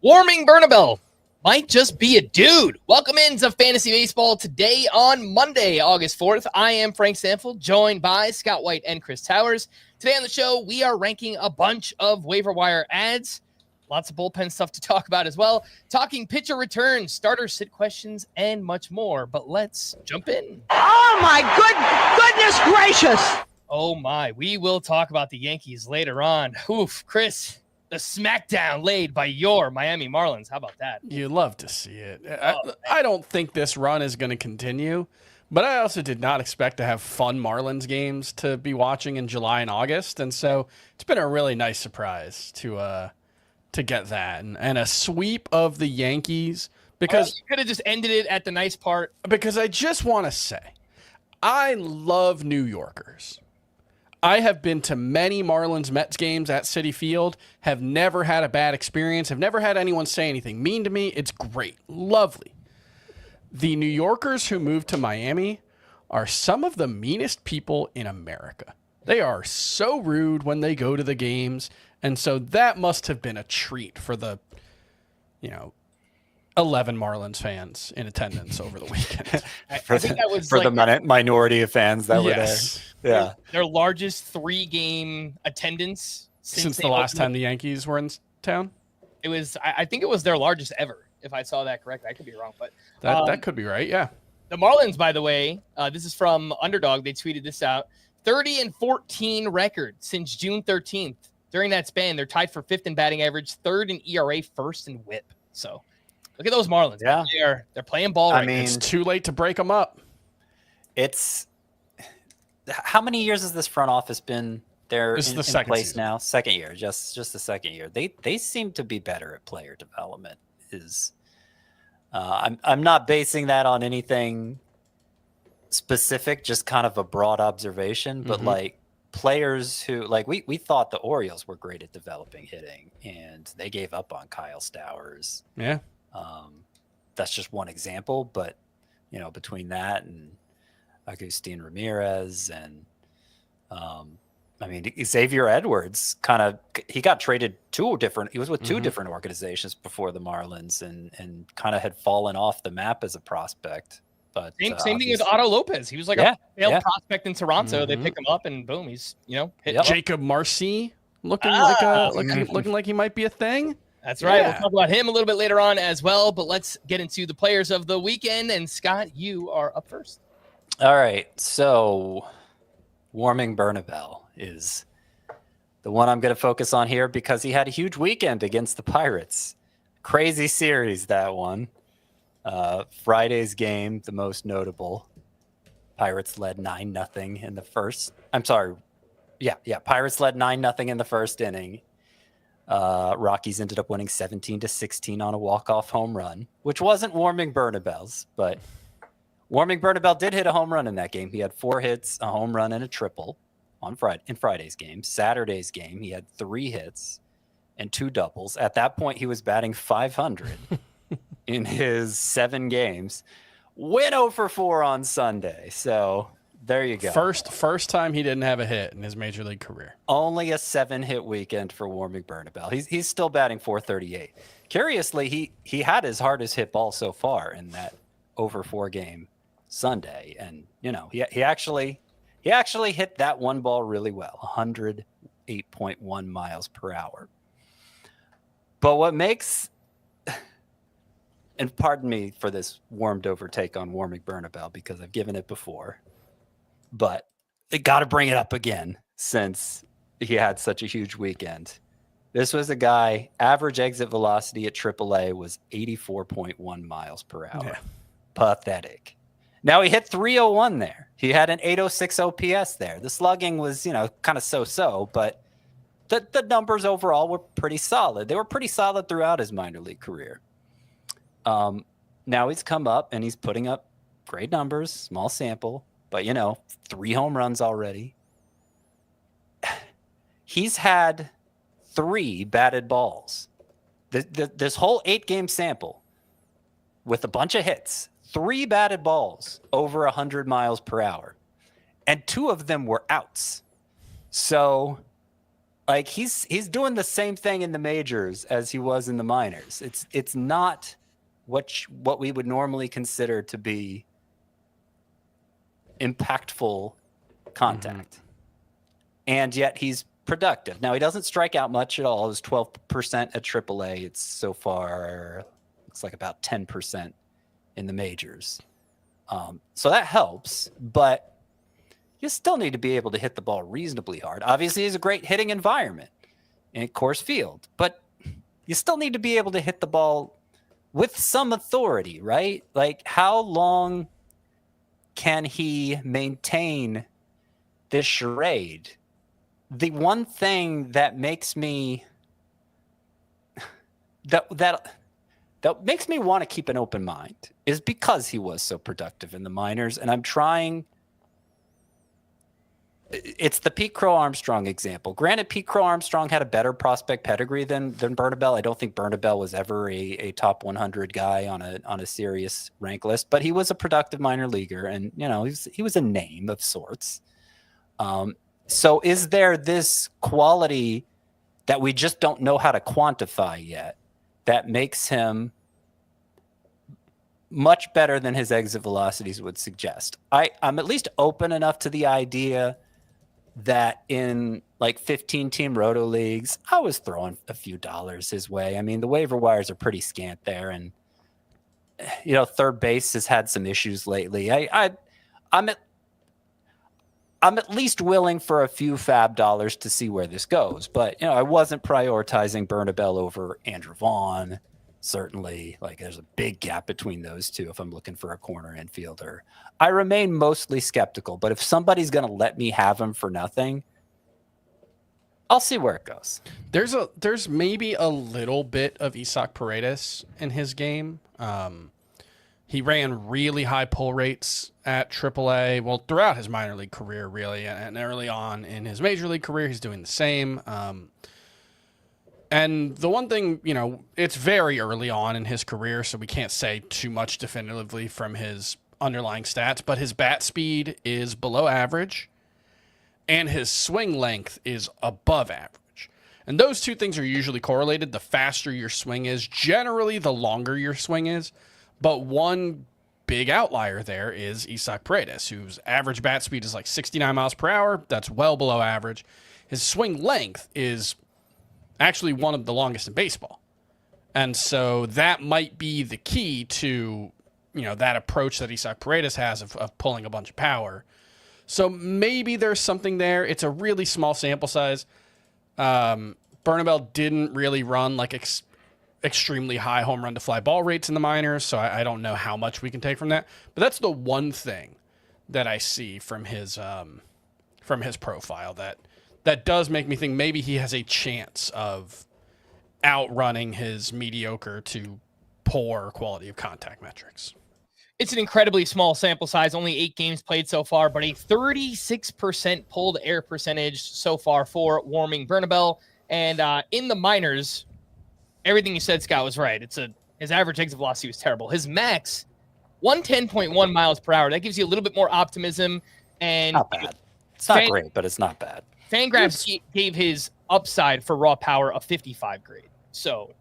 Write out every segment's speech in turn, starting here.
Warming Bernabel might just be a dude. Welcome into Fantasy Baseball today on Monday, August 4th. I am Frank Stampfl, joined by Scott White and Chris Towers. Today on the show, we are ranking a bunch of waiver wire ads. Lots of bullpen stuff to talk about as well. Talking pitcher returns, starter sit questions, and much more. But let's jump in. Oh, my goodness gracious. Oh, my. We will talk about the Yankees later on. Oof, Chris, the smackdown laid by your Miami Marlins. How about that? You love to see it. I don't think this run is going to continue, but I also did not expect to have fun Marlins games to be watching in July and August. And so it's been a really nice surprise to get that and a sweep of the Yankees because you could have just ended it at the nice part. Because I just want to say, I love New Yorkers. I have been to many Marlins Mets games at Citi Field, have never had a bad experience, have never had anyone say anything mean to me. It's great. Lovely. The New Yorkers who moved to Miami are some of the meanest people in America. They are so rude when they go to the games. And so that must have been a treat for the, 11 Marlins fans in attendance over the weekend. I think that was for like the minority of fans that were there. Yeah. Their largest 3-game attendance since the last time the Yankees were in town. It was, I think it was their largest ever, if I saw that correctly. I could be wrong, but that could be right. Yeah. The Marlins, by the way, this is from Underdog. They tweeted this out: 30-14 record since June 13th. During that span, they're tied for 5th in batting average, 3rd in ERA, 1st in WHIP. So look at those Marlins. Yeah. They're playing ball right now. It's too late to break them up. It's how many years has this front office been there this is the in second place season. now? Second year, just the second year. They seem to be better at player development. I'm not basing that on anything specific, just kind of a broad observation, but like players who we thought the Orioles were great at developing hitting, and they gave up on Kyle Stowers. Yeah. That's just one example, but between that and Agustin Ramirez and Xavier Edwards he got traded he was with two different organizations before the Marlins and kind of had fallen off the map as a prospect. But same thing as Otto Lopez. He was like a failed prospect in Toronto. They pick him up and boom, he's hit. Jacob Marcy looking like he might be a thing. That's right. We'll talk about him a little bit later on as well. But let's get into the players of the weekend. And Scott, you are up first. All right. So Warming Bernabel is the one I'm going to focus on here because he had a huge weekend against the Pirates. Crazy series, that one. Friday's game, the most notable. Pirates led 9-0 in the first. I'm sorry. Yeah. Pirates led 9-0 in the first inning. Rockies ended up winning 17-16 on a walk-off home run, which wasn't Warming Bernabel's, but Warming Bernabel did hit a home run in that game. He had 4 hits, a home run, and a triple in Friday's game. Saturday's game, he had 3 hits and 2 doubles. At that point, he was batting .500 in his 7 games. Went 0-for-4 on Sunday. So there you go. First time he didn't have a hit in his major league career. Only a 7-hit weekend for Warming Bernabel. He's still batting .438. Curiously, he had his hardest hit ball so far in that over 4 game Sunday, and he actually hit that one ball really well, 108.1 miles per hour. But what makes, and pardon me for this warmed over take on Warming Bernabel because I've given it before, but I got to bring it up again since he had such a huge weekend. This was a guy, average exit velocity at AAA was 84.1 miles per hour. Yeah. Pathetic. Now he hit 301 there. He had an 806 OPS there. The slugging was, kind of so-so, but the numbers overall were pretty solid. They were pretty solid throughout his minor league career. Now he's come up and he's putting up great numbers, small sample, but 3 home runs already. He's had 3 batted balls. This whole 8-game sample with a bunch of hits, 3 batted balls over 100 miles per hour, and 2 of them were outs. So Like he's doing the same thing in the majors as he was in the minors. It's not what we would normally consider to be impactful contact. And yet he's productive. Now he doesn't strike out much at all. It's 12% at AAA. It's so far looks like about 10% in the majors. So that helps, but you still need to be able to hit the ball reasonably hard. Obviously, it's a great hitting environment in Coors Field, but you still need to be able to hit the ball with some authority, right? Like, how long can he maintain this charade? The one thing that makes me that makes me want to keep an open mind is because he was so productive in the minors, and I'm trying. It's the Pete Crow Armstrong example. Granted, Pete Crow Armstrong had a better prospect pedigree than Bernabel. I don't think Bernabel was ever a top 100 guy on a serious rank list, but he was a productive minor leaguer, and he was a name of sorts. So is there this quality that we just don't know how to quantify yet that makes him much better than his exit velocities would suggest? I'm at least open enough to the idea that in like 15-team roto leagues, I was throwing a few dollars his way. I mean, the waiver wires are pretty scant there, and third base has had some issues lately. I'm at least willing for a few fab dollars to see where this goes, but I wasn't prioritizing Bernabel over Andrew Vaughn. Certainly, like, there's a big gap between those two if I'm looking for a corner infielder. I remain mostly skeptical, but if somebody's going to let me have him for nothing, I'll see where it goes. There's maybe a little bit of Isaac Paredes in his game. He ran really high pull rates at AAA, well, throughout his minor league career, really, and early on in his major league career, he's doing the same. And the one thing, it's very early on in his career, so we can't say too much definitively from his underlying stats, but his bat speed is below average, and his swing length is above average. And those two things are usually correlated. The faster your swing is, generally the longer your swing is. But one big outlier there is Isaac Paredes, whose average bat speed is like 69 miles per hour. That's well below average. His swing length is actually one of the longest in baseball. And so that might be the key to, that approach that Isaac Paredes has of pulling a bunch of power. So maybe there's something there. It's a really small sample size. Bernabel didn't really run like extremely high home run to fly ball rates in the minors, so I don't know how much we can take from that. But that's the one thing that I see from his profile that does make me think maybe he has a chance of outrunning his mediocre to poor quality of contact metrics. It's an incredibly small sample size, only 8 games played so far, but a 36% pulled air percentage so far for Warming Bernabel. And in the minors, everything you said, Scott, was right. His average exit velocity was terrible. His max, 110.1 miles per hour. That gives you a little bit more optimism. And not bad. It's not great, but it's not bad. Fangraphs gave his upside for raw power a 55 grade. So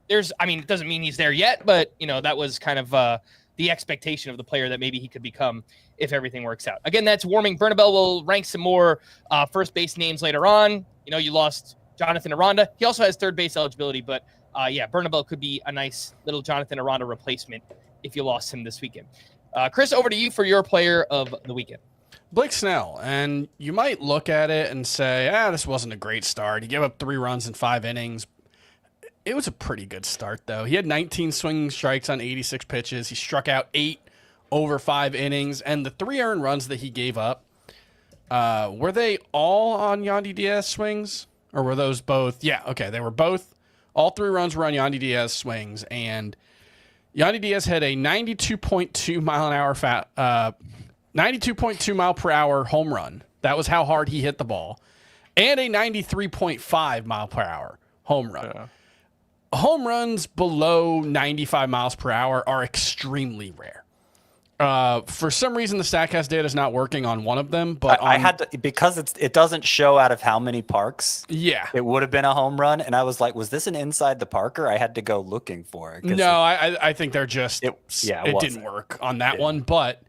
it doesn't mean he's there yet, but that was kind of the expectation of the player that maybe he could become if everything works out. Again, that's Warming Bernabel. We'll rank some more first base names later on. You lost Jonathan Aranda. He also has third base eligibility, but Bernabel could be a nice little Jonathan Aranda replacement if you lost him this weekend. Chris, over to you for your player of the weekend. Blake Snell, and you might look at it and say, this wasn't a great start. He gave up 3 runs in 5 innings. It was a pretty good start, though. He had 19 swinging strikes on 86 pitches. He struck out 8 over 5 innings, and the 3 earned runs that he gave up, were they all on Yandy Diaz swings? Or were those both? Yeah, okay, they were both. All 3 runs were on Yandy Diaz swings, and Yandy Diaz had a 92.2 mile per hour home run. That was how hard he hit the ball. And a 93.5 mile per hour home run. Yeah. Home runs below 95 miles per hour are extremely rare. For some reason, the Statcast data is not working on one of them, but I had to, because it doesn't show out of how many parks. Yeah, it would have been a home run, and I was like, was this an inside the parker? I had to go looking for it. No, I think they're just it didn't work on that one, but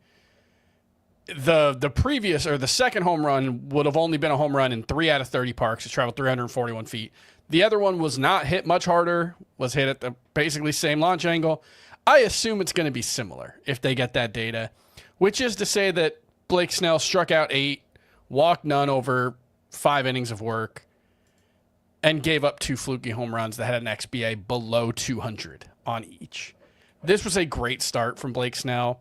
the previous or the second home run would have only been a home run in 3 out of 30 parks. It traveled 341 feet. The other one was not hit much harder, was hit at the basically same launch angle. I assume it's going to be similar if they get that data, which is to say that Blake Snell struck out 8, walked none over 5 innings of work, and gave up 2 fluky home runs that had an XBA below 200 on each. This was a great start from Blake Snell.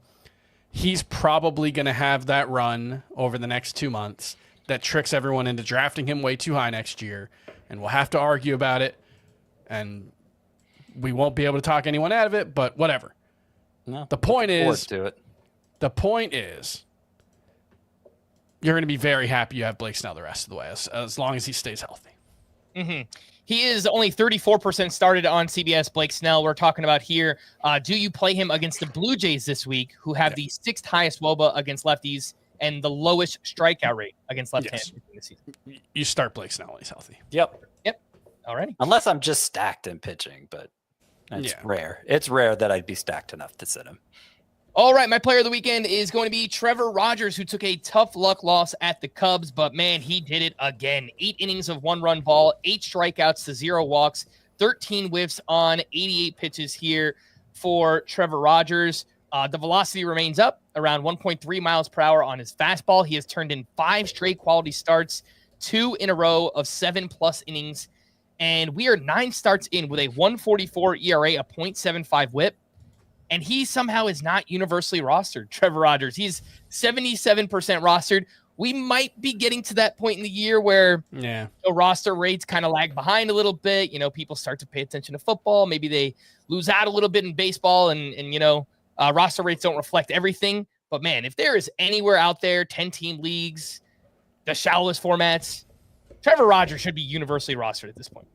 He's probably going to have that run over the next 2 months that tricks everyone into drafting him way too high next year, and we'll have to argue about it, and we won't be able to talk anyone out of it, but whatever. No, the point is, you're going to be very happy you have Blake Snell the rest of the way, as long as he stays healthy. Mm-hmm. He is only 34% started on CBS. Blake Snell, we're talking about here. Do you play him against the Blue Jays this week, who have the 6th highest WOBA against lefties and the lowest strikeout rate against left-handed this season? You start Blake Snell when he's healthy. Yep. Alrighty. Unless I'm just stacked in pitching, but it's rare. It's rare that I'd be stacked enough to sit him. All right, my player of the weekend is going to be Trevor Rogers, who took a tough luck loss at the Cubs, but man, he did it again. 8 innings of 1-run ball, 8 strikeouts to 0 walks, 13 whiffs on 88 pitches here for Trevor Rogers. The velocity remains up around 1.3 miles per hour on his fastball. He has turned in 5 straight quality starts, 2 in a row of 7+ innings, and we are 9 starts in with a 1.44 ERA, a .75 whip. And he somehow is not universally rostered, Trevor Rogers. He's 77% rostered. We might be getting to that point in the year where the roster rates kind of lag behind a little bit. People start to pay attention to football. Maybe they lose out a little bit in baseball and roster rates don't reflect everything. But, man, if there is anywhere out there, 10-team leagues, the shallowest formats, Trevor Rogers should be universally rostered at this point.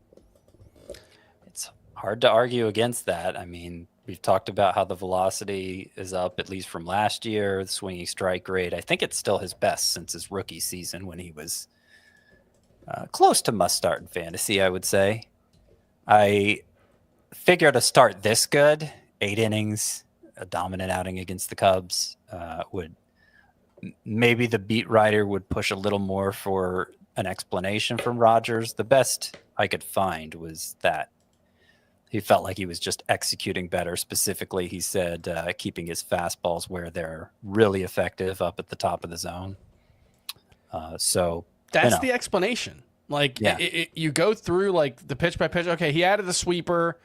It's hard to argue against that. I mean, we've talked about how the velocity is up, at least from last year, the swinging strike rate. I think it's still his best since his rookie season when he was close to must start in fantasy, I would say. I figured a start this good, 8 innings, a dominant outing against the Cubs, maybe the beat writer would push a little more for an explanation from Rogers. The best I could find was that he felt like he was just executing better. Specifically, he said keeping his fastballs where they're really effective up at the top of the zone. So that's the explanation. You go through the pitch by pitch. Okay, he added the sweeper.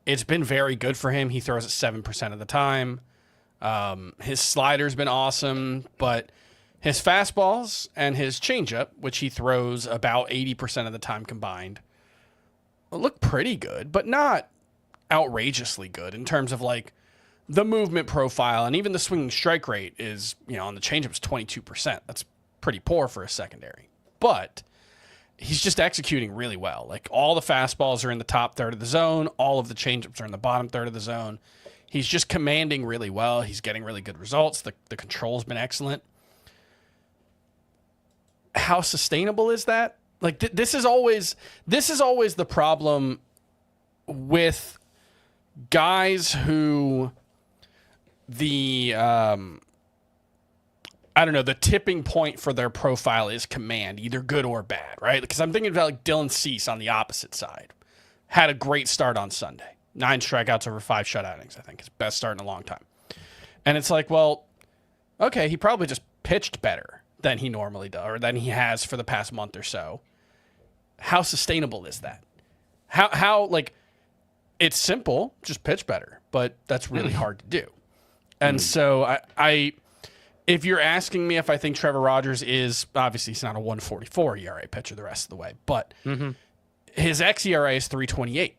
It's been very good for him. He throws it 7% of the time. His slider's been awesome, but his fastballs and his changeup, which he throws about 80% of the time combined, look pretty good, but not outrageously good in terms of the movement profile, and even the swinging strike rate is, on the changeup is 22%. That's pretty poor for a secondary, but he's just executing really well. All the fastballs are in the top third of the zone. All of the changeups are in the bottom third of the zone. He's just commanding really well. He's getting really good results. The control's been excellent. How sustainable is that? This is always the problem with guys who the tipping point for their profile is command, either good or bad, right? Because I'm thinking about Dylan Cease on the opposite side. Had a great start on Sunday. 9 strikeouts over 5 shutout innings, I think. His best start in a long time. And it's okay, he probably just pitched better than he normally does, or than he has for the past month or so. How sustainable is that? How it's simple, just pitch better, but that's really hard to do. And so I if you're asking me if I think Trevor Rogers is, obviously he's not a 1.44 ERA pitcher the rest of the way, but his xERA is 3.28.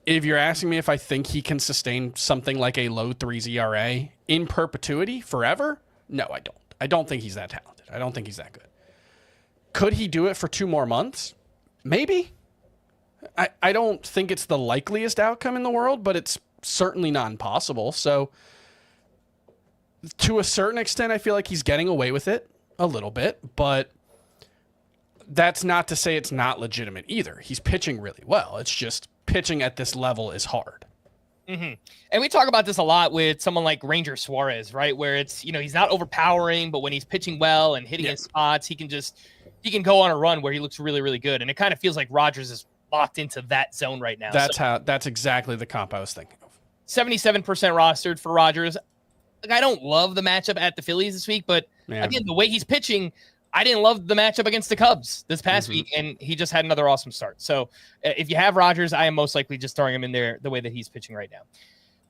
If you're asking me if I think he can sustain something like a low 3s ERA in perpetuity forever, no, I don't. I don't think he's that talented. I don't think he's that good. Could he do it for 2 more months? Maybe. I don't think it's the likeliest outcome in the world, but it's certainly not impossible. So to a certain extent, I feel like he's getting away with it a little bit, but that's not to say it's not legitimate either. He's pitching really well. It's just pitching at this level is hard. Mm-hmm. And we talk about this a lot with someone like Ranger Suarez, right? Where it's, he's not overpowering, but when he's pitching well and hitting his spots, he can go on a run where he looks really, really good. And it kind of feels like Rogers is locked into that zone right now. That's exactly the comp I was thinking of. 77% rostered for Rogers. Like, I don't love the matchup at the Phillies this week, but again, the way he's pitching, I didn't love the matchup against the Cubs this past week, and he just had another awesome start. So if you have Rogers, I am most likely just throwing him in there the way that he's pitching right now.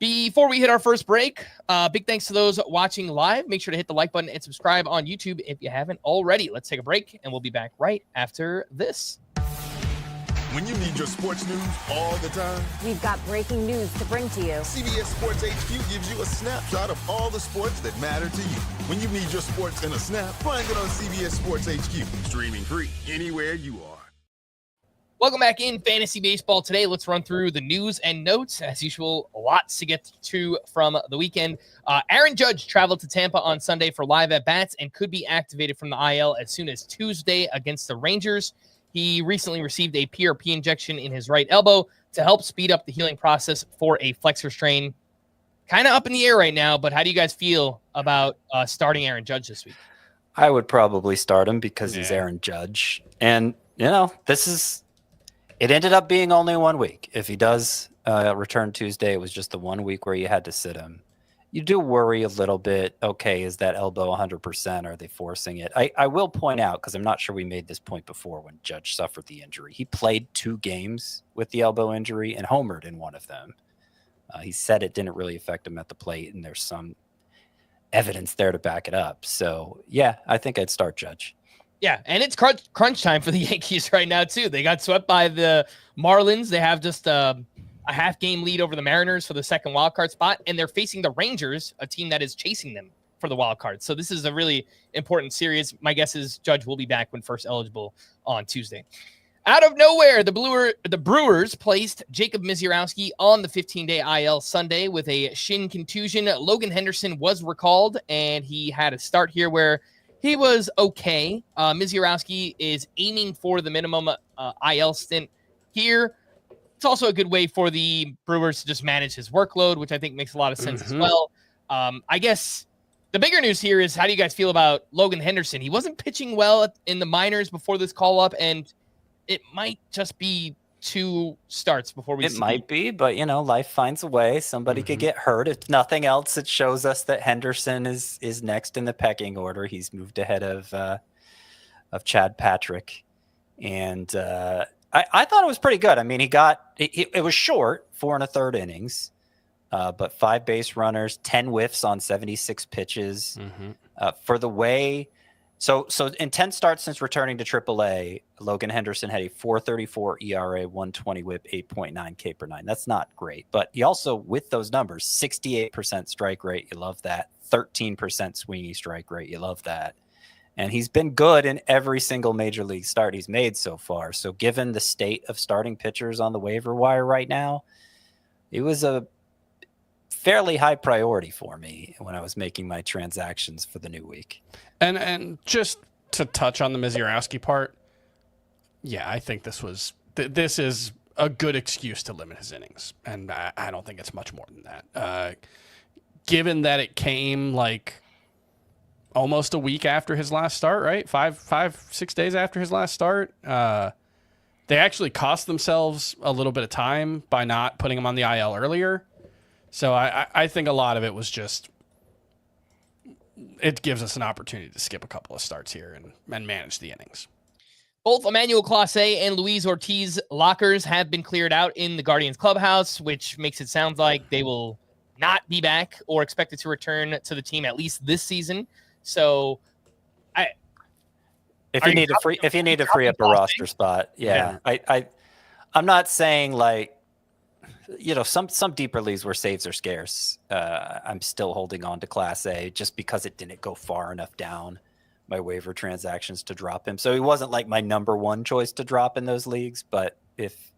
Before we hit our first break, big thanks to those watching live. Make sure to hit the like button and subscribe on YouTube if you haven't already. Let's take a break, and we'll be back right after this. When you need your sports news all the time, we've got breaking news to bring to you. CBS Sports HQ gives you a snapshot of all the sports that matter to you. When you need your sports in a snap, find it on CBS Sports HQ, streaming free anywhere you are. Welcome back in Fantasy Baseball. Today, let's run through the news and notes. As usual, lots to get to from the weekend. Aaron Judge traveled to Tampa on Sunday for live at-bats and could be activated from the IL as soon as Tuesday against the Rangers. He recently received a PRP injection in his right elbow to help speed up the healing process for a flexor strain. Kind of up in the air right now, but how do you guys feel about starting Aaron Judge this week? I would probably start him because he's Aaron Judge. And, it ended up being only 1 week. If he does return Tuesday, it was just the 1 week where you had to sit him. You do worry a little bit. Okay, is that elbow 100%? Are they forcing it? I will point out, because I'm not sure we made this point before when Judge suffered the injury. He played 2 games with the elbow injury and homered in one of them. He said it didn't really affect him at the plate, and there's some evidence there to back it up. So, yeah, I think I'd start Judge. Yeah, and it's crunch time for the Yankees right now, too. They got swept by the Marlins. They have just a half-game lead over the Mariners for the second wildcard spot, and they're facing the Rangers, a team that is chasing them for the wild card. So this is a really important series. My guess is Judge will be back when first eligible on Tuesday. Out of nowhere, the Brewers placed Jacob Misiorowski on the 15-day IL Sunday with a shin contusion. Logan Henderson was recalled, and he had a start here where he was okay. Misiorowski is aiming for the minimum IL stint here. It's also a good way for the Brewers to just manage his workload, which I think makes a lot of sense as well. I guess the bigger news here is, how do you guys feel about Logan Henderson? He wasn't pitching well in the minors before this call-up, and it might just be 2 starts before we see. It might be, but, life finds a way. Somebody could get hurt. If nothing else, it shows us that Henderson is next in the pecking order. He's moved ahead of Chad Patrick. And I thought it was pretty good. I mean, it was short, 4 1/3 innings, but 5 base runners, 10 whiffs on 76 pitches. For the way, so in 10 starts since returning to AAA, Logan Henderson had a 4.34 ERA, 120 WHIP, 8.9 K per 9. That's not great, but he also, with those numbers, 68% strike rate. You love that. 13% swingy strike rate. You love that. And he's been good in every single major league start he's made so far. So given the state of starting pitchers on the waiver wire right now, it was a fairly high priority for me when I was making my transactions for the new week. And just to touch on the Misiorowski part, yeah, I think this is a good excuse to limit his innings. And I don't think it's much more than that. Given that it came like almost a week after his last start, right? 6 days after his last start. They actually cost themselves a little bit of time by not putting him on the IL earlier. So I think a lot of it was just, it gives us an opportunity to skip a couple of starts here and manage the innings. Both Emmanuel Clase and Luis Ortiz lockers have been cleared out in the Guardians clubhouse, which makes it sound like they will not be back or expected to return to the team at least this season. So if you need to free up a roster spot, I'm not saying like, some deeper leagues where saves are scarce. I'm still holding on to Class A just because it didn't go far enough down my waiver transactions to drop him. So he wasn't like my number one choice to drop in those leagues. But if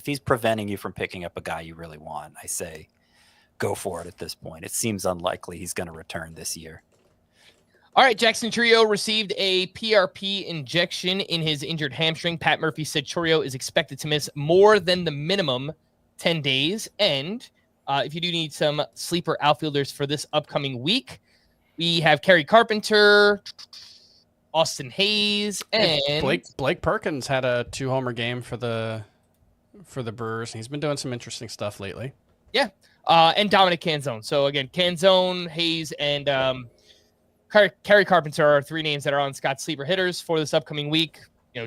he's preventing you from picking up a guy you really want, I say go for it at this point. It seems unlikely he's going to return this year. All right, Jackson Chourio received a PRP injection in his injured hamstring. Pat Murphy said Chourio is expected to miss more than the minimum 10 days. And if you do need some sleeper outfielders for this upcoming week, we have Kerry Carpenter, Austin Hayes, and Blake Perkins had a 2-homer game for the Brewers. He's been doing some interesting stuff lately. Yeah, and Dominic Canzone. So again, Canzone, Hayes, and Kerry Carpenter are 3 names that are on Scott's sleeper hitters for this upcoming week.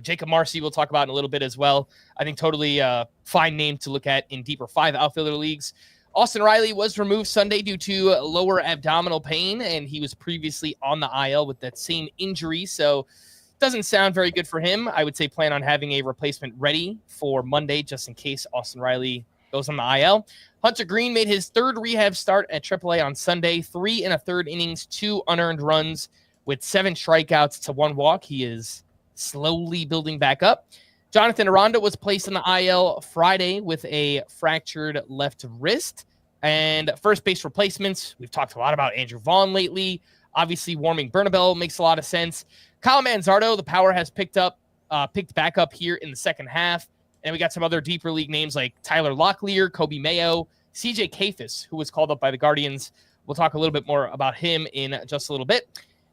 Jacob Marcy we'll talk about in a little bit as well. I think totally fine name to look at in deeper 5 outfielder leagues. Austin Riley was removed Sunday due to lower abdominal pain, and he was previously on the IL with that same injury. So doesn't sound very good for him. I would say plan on having a replacement ready for Monday just in case Austin Riley goes on the IL. Hunter Green made his 3rd rehab start at AAA on Sunday, 3 1/3 innings, 2 unearned runs with 7 strikeouts to 1 walk. He is slowly building back up. Jonathan Aranda was placed on the IL Friday with a fractured left wrist. And first base replacements, we've talked a lot about Andrew Vaughn lately. Obviously, warming Bernabel makes a lot of sense. Kyle Manzardo, the power has picked back up here in the second half. And we got some other deeper league names like Tyler Locklear, Kobe Mayo, CJ Kafis, who was called up by the Guardians. We'll talk a little bit more about him in just a little bit.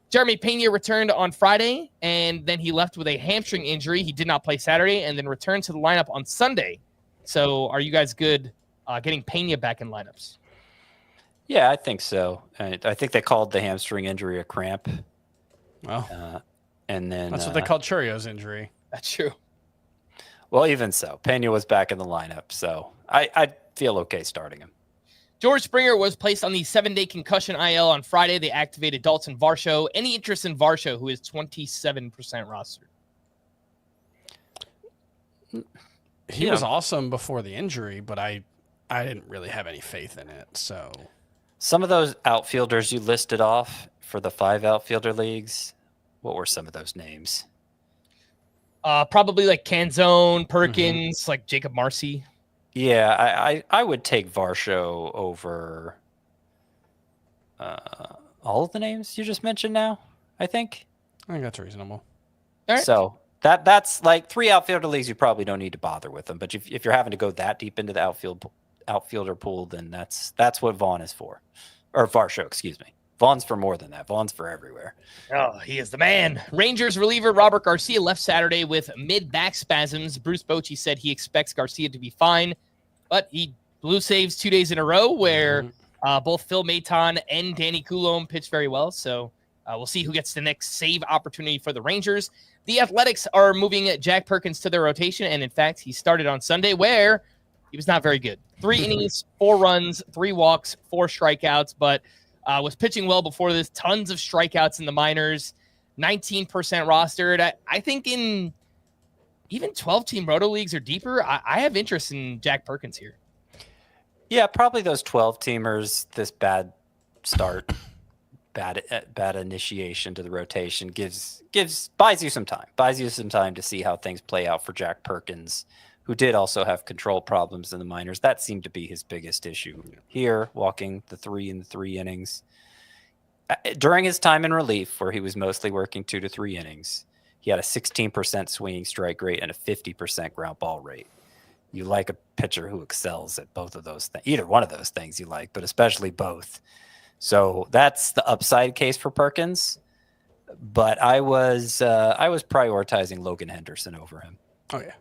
Jeremy Pena returned on Friday, and then he left with a hamstring injury. He did not play Saturday and then returned to the lineup on Sunday. So are you guys good getting Pena back in lineups? Yeah, I think so. I think they called the hamstring injury a cramp. Well, and then that's what they called Chourio's injury. That's true. Well, even so, Pena was back in the lineup, so I feel okay starting him. George Springer was placed on the 7-day concussion IL on Friday. They activated Dalton Varsho. Any interest in Varsho, who is 27% rostered? He was awesome before the injury, but I didn't really have any faith in it. So some of those outfielders you listed off for the 5 outfielder leagues, what were some of those names? Probably like Canzone, Perkins, like Jacob Marcy. Yeah, I would take Varsho over all of the names you just mentioned now, I think. I think that's reasonable. All right. So that's like 3 outfielder leagues. You probably don't need to bother with them. But if you're having to go that deep into the outfielder pool, then that's what Vaughn is for. Or Varsho, excuse me. Vaughn's for more than that. Vaughn's for everywhere. Oh, he is the man. Rangers reliever Robert Garcia left Saturday with mid-back spasms. Bruce Bochy said he expects Garcia to be fine, but he blew saves 2 days in a row where both Phil Maton and Danny Coulombe pitched very well. So we'll see who gets the next save opportunity for the Rangers. The Athletics are moving Jack Perkins to their rotation, and in fact, he started on Sunday where he was not very good. 3 innings, 4 runs, 3 walks, 4 strikeouts, but was pitching well before this. Tons of strikeouts in the minors, 19% rostered. I think in even 12-team roto leagues or deeper, I have interest in Jack Perkins here. Yeah, probably those 12-teamers, this bad start, bad initiation to the rotation buys you some time to see how things play out for Jack Perkins, who did also have control problems in the minors. That seemed to be his biggest issue here, walking the 3 in the 3 innings. During his time in relief, where he was mostly working 2 to 3 innings, he had a 16% swinging strike rate and a 50% ground ball rate. You like a pitcher who excels at both of those things. Either one of those things you like, but especially both. So that's the upside case for Perkins. But I was prioritizing Logan Henderson over him. Oh, yeah.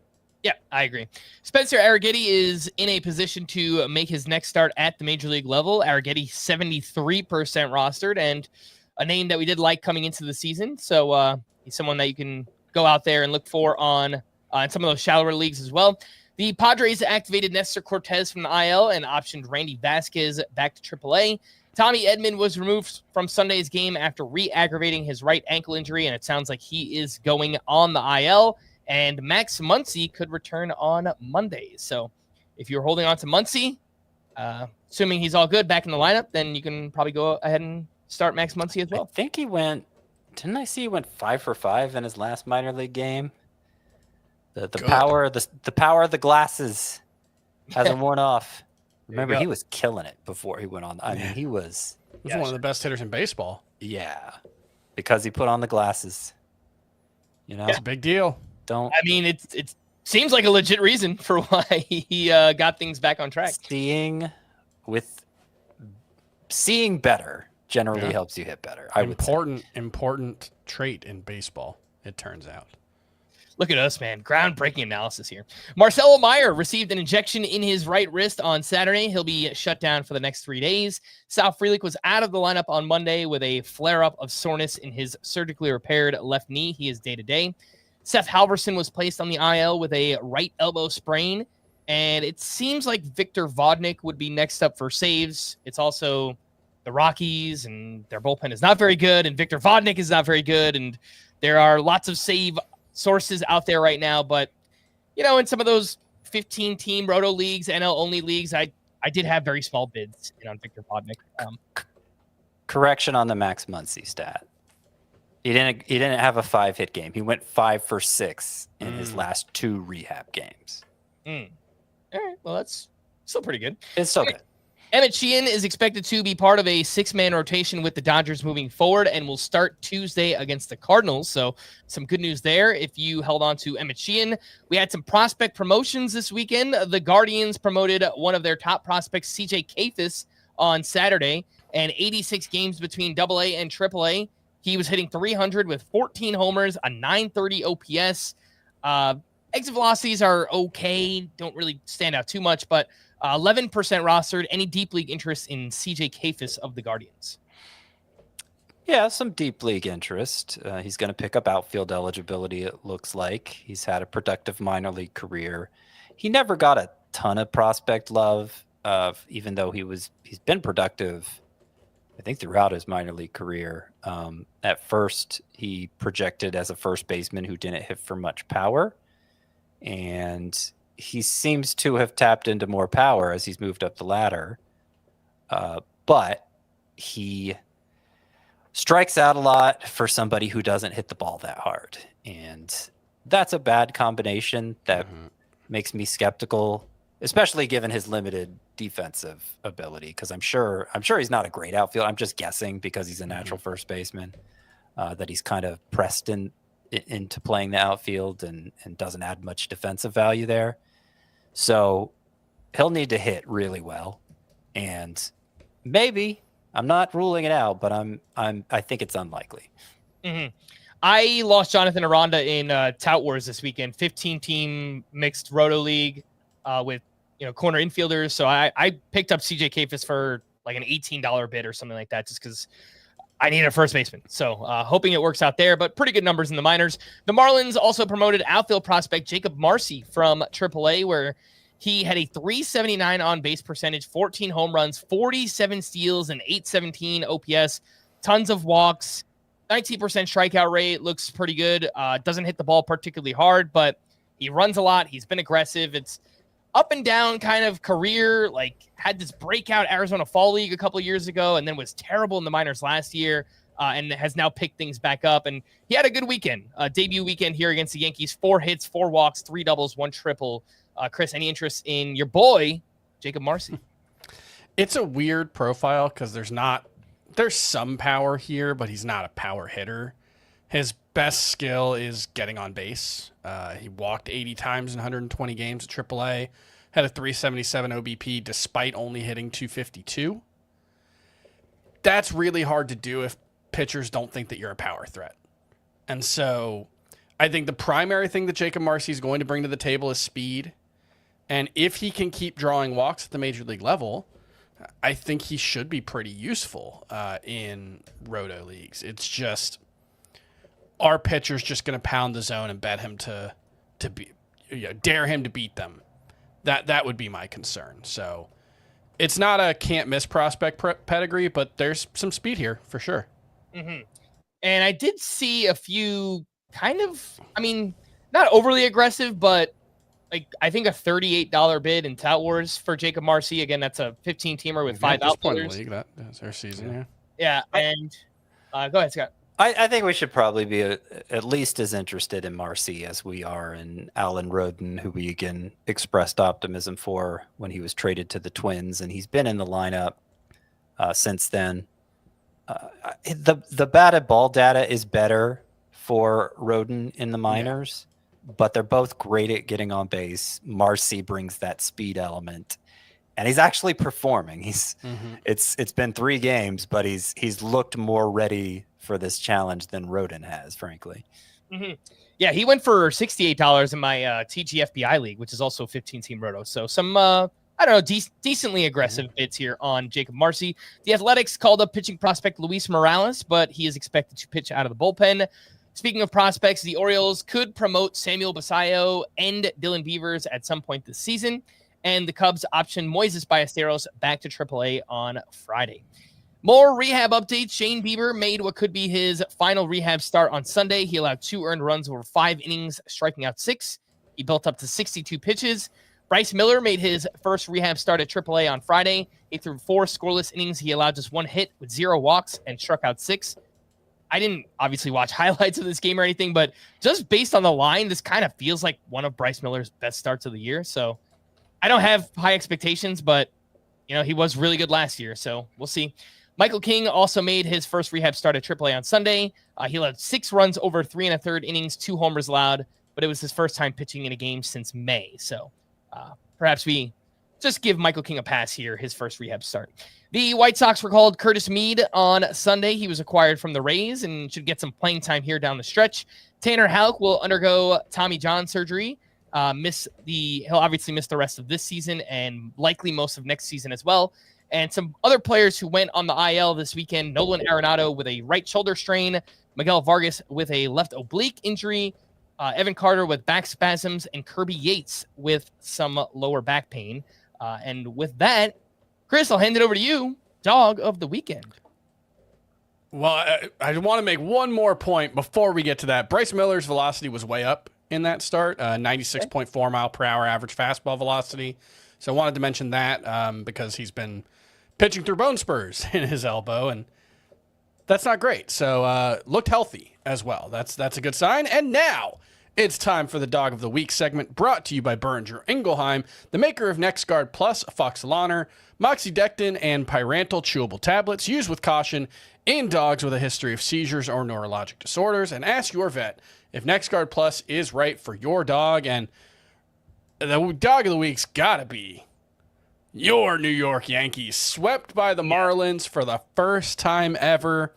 Yeah, I agree. Spencer Arrighetti is in a position to make his next start at the major league level. Arrighetti 73% rostered, and a name that we did like coming into the season. So he's someone that you can go out there and look for on some of those shallower leagues as well. The Padres activated Nestor Cortez from the IL and optioned Randy Vasquez back to AAA. Tommy Edman was removed from Sunday's game after re-aggravating his right ankle injury, and it sounds like he is going on the IL. And Max Muncy could return on Monday. So if you're holding on to Muncy, assuming he's all good back in the lineup, then you can probably go ahead and start Max Muncy as well. I think he went – didn't I see he went 5 for 5 in his last minor league game? The power of the glasses hasn't worn off. Remember, he was killing it before he went on. I mean, he was He's one of the best hitters in baseball. Yeah, because he put on the glasses. You know, It's a big deal. I mean, it seems like a legit reason for why he got things back on track. Seeing better generally helps you hit better. Important trait in baseball, it turns out. Look at us, man. Groundbreaking analysis here. Marcelo Meyer received an injection in his right wrist on Saturday. He'll be shut down for the next 3 days. Sal Frelick was out of the lineup on Monday with a flare-up of soreness in his surgically repaired left knee. He is day-to-day. Seth Halverson was placed on the IL with a right elbow sprain, and it seems like Victor Vodnik would be next up for saves. It's also the Rockies, and their bullpen is not very good, and Victor Vodnik is not very good, and there are lots of save sources out there right now. But, you know, in some of those 15-team roto leagues, NL-only leagues, I did have very small bids in on Victor Vodnik. Correction on the Max Muncy stat. He didn't have a 5-hit game. He went 5 for 6 in his last 2 rehab games. All right, well, that's still pretty good. It's still good. Emmett Sheehan is expected to be part of a 6-man rotation with the Dodgers moving forward and will start Tuesday against the Cardinals. So some good news there if you held on to Emmett Sheehan. We had some prospect promotions this weekend. The Guardians promoted one of their top prospects, CJ Kayfus, on Saturday, and 86 games between AA and AAA. He was hitting 300 with 14 homers, a 930 OPS. Exit velocities are okay, don't really stand out too much, but 11% rostered. Any deep league interest in CJ Kayfus of the Guardians? Yeah, some deep league interest. He's going to pick up outfield eligibility, it looks like. He's had a productive minor league career. He never got a ton of prospect love, even though he's been productive, I think, throughout his minor league career. At first, he projected as a first baseman who didn't hit for much power, and he seems to have tapped into more power as he's moved up the ladder. But he strikes out a lot for somebody who doesn't hit the ball that hard. And that's a bad combination that makes me skeptical, especially given his limited defensive ability. Because I'm sure he's not a great outfielder. I'm just guessing because he's a natural first baseman, that he's kind of pressed into playing the outfield and doesn't add much defensive value there. So he'll need to hit really well, and maybe, I'm not ruling it out, but I think it's unlikely. I lost Jonathan Aranda in Tout Wars this weekend, 15-team mixed roto league with corner infielders. So I picked up CJ Kayfus for like an $18 bid or something like that, just because I need a first baseman. So hoping it works out there, but pretty good numbers in the minors. The Marlins also promoted outfield prospect Jacob Marcy from AAA, where he had a 379 on base percentage, 14 home runs, 47 steals, and 817 OPS, tons of walks, 19% strikeout rate. Looks pretty good. Doesn't hit the ball particularly hard, but he runs a lot. He's been aggressive. It's up and down kind of career, like had this breakout Arizona Fall League a couple of years ago and then was terrible in the minors last year, and has now picked things back up. And he had a good weekend, debut weekend here against the Yankees, 4 hits, 4 walks, 3 doubles, 1 triple. Chris, any interest in your boy, Jacob Marcy? It's a weird profile because there's some power here, but he's not a power hitter. His best skill is getting on base. He walked 80 times in 120 games at AAA, had a 377 OBP despite only hitting 252. That's really hard to do if pitchers don't think that you're a power threat. And so I think the primary thing that Jacob Marcy is going to bring to the table is speed. And if he can keep drawing walks at the major league level, I think he should be pretty useful in roto leagues. It's just, our pitcher's just going to pound the zone and bet him to dare him to beat them. That would be my concern. So it's not a can't miss prospect pedigree, but there's some speed here for sure. And I did see a few kind of, not overly aggressive, but like I think a $38 bid in Tout Wars for Jacob Marcy. Again, that's a 15-teamer with 5 outfielders. That's their season. Yeah. And go ahead, Scott. I think we should probably be at least as interested in Marcy as we are in Alan Roden, who we again expressed optimism for when he was traded to the Twins, and he's been in the lineup since then. The batted ball data is better for Roden in the minors, but they're both great at getting on base. Marcy brings that speed element, and he's actually performing. It's been 3 games, but he's looked more ready for this challenge than Roden has, frankly. Mm-hmm. Yeah, he went for $68 in my TGFBI league, which is also 15-team roto. So some, I don't know, decently aggressive bids here on Jacob Marcy. The Athletics called up pitching prospect Luis Morales, but he is expected to pitch out of the bullpen. Speaking of prospects, the Orioles could promote Samuel Basallo and Dylan Beavers at some point this season, and the Cubs optioned Moises Ballesteros back to AAA on Friday. More rehab updates. Shane Bieber made what could be his final rehab start on Sunday. He allowed 2 earned runs over 5 innings, striking out 6. He built up to 62 pitches. Bryce Miller made his first rehab start at AAA on Friday. He threw 4 scoreless innings. He allowed just 1 hit with 0 walks and struck out 6. I didn't obviously watch highlights of this game or anything, but just based on the line, this kind of feels like one of Bryce Miller's best starts of the year. So I don't have high expectations, but he was really good last year. So we'll see. Michael King also made his first rehab start at AAA on Sunday. He allowed 6 runs over 3 1/3 innings, 2 homers allowed, but it was his first time pitching in a game since May. So perhaps we just give Michael King a pass here, his first rehab start. The White Sox recalled Curtis Mead on Sunday. He was acquired from the Rays and should get some playing time here down the stretch. Tanner Houck will undergo Tommy John surgery. He'll obviously miss the rest of this season and likely most of next season as well. And some other players who went on the IL this weekend: Nolan Arenado with a right shoulder strain, Miguel Vargas with a left oblique injury, Evan Carter with back spasms, and Kirby Yates with some lower back pain. And with that, Chris, I'll hand it over to you. Dog of the weekend. Well, I want to make one more point before we get to that. Bryce Miller's velocity was way up in that start, 96.4 mile per hour average fastball velocity. So I wanted to mention that because he's been pitching through bone spurs in his elbow, and that's not great. So looked healthy as well. That's a good sign. And now it's time for the Dog of the Week segment, brought to you by Boehringer Ingelheim, the maker of NexGard Plus, Foxolaner, Moxidectin, and Pyrantel chewable tablets. Used with caution in dogs with a history of seizures or neurologic disorders. And ask your vet if NexGard Plus is right for your dog. And the Dog of the Week's got to be your New York Yankees, swept by the Marlins for the first time ever.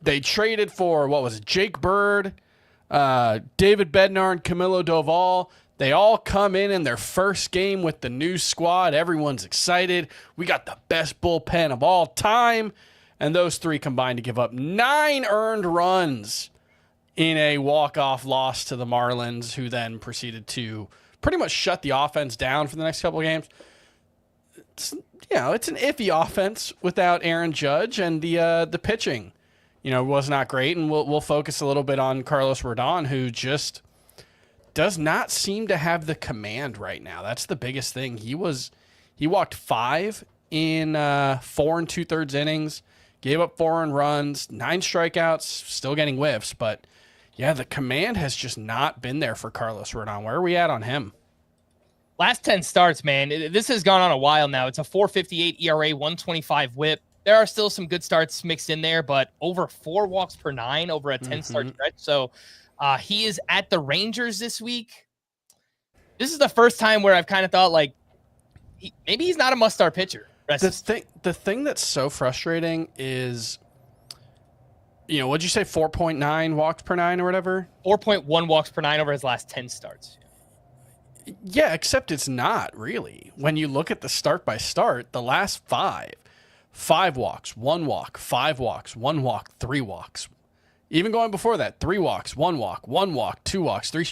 They traded for, Jake Bird, David Bednar, and Camilo Doval. They all come in their first game with the new squad. Everyone's excited. We got the best bullpen of all time. And those 3 combined to give up 9 earned runs in a walk-off loss to the Marlins, who then proceeded to pretty much shut the offense down for the next couple of games. It's an iffy offense without Aaron Judge, and the pitching, was not great. And we'll focus a little bit on Carlos Rodon, who just does not seem to have the command right now. That's the biggest thing. He walked 5 in 4 2/3 innings, gave up 4 earned runs, 9 strikeouts, still getting whiffs, but yeah, the command has just not been there for Carlos Rodon. Where are we at on him? Last 10 starts, man. This has gone on a while now. It's a 4.58 ERA, 125 whip. There are still some good starts mixed in there, but over 4 walks per 9 over a 10-start stretch. So he is at the Rangers this week. This is the first time where I've kind of thought, maybe he's not a must-start pitcher. The thing that's so frustrating is, what'd you say, 4.9 walks per 9 or whatever? 4.1 walks per 9 over his last 10 starts. Yeah, except it's not really. When you look at the start by start, the last 5 walks, 1 walk, 5 walks, 1 walk, 3 walks. Even going before that, 3 walks, 1 walk, 1 walk, 2 walks, 3.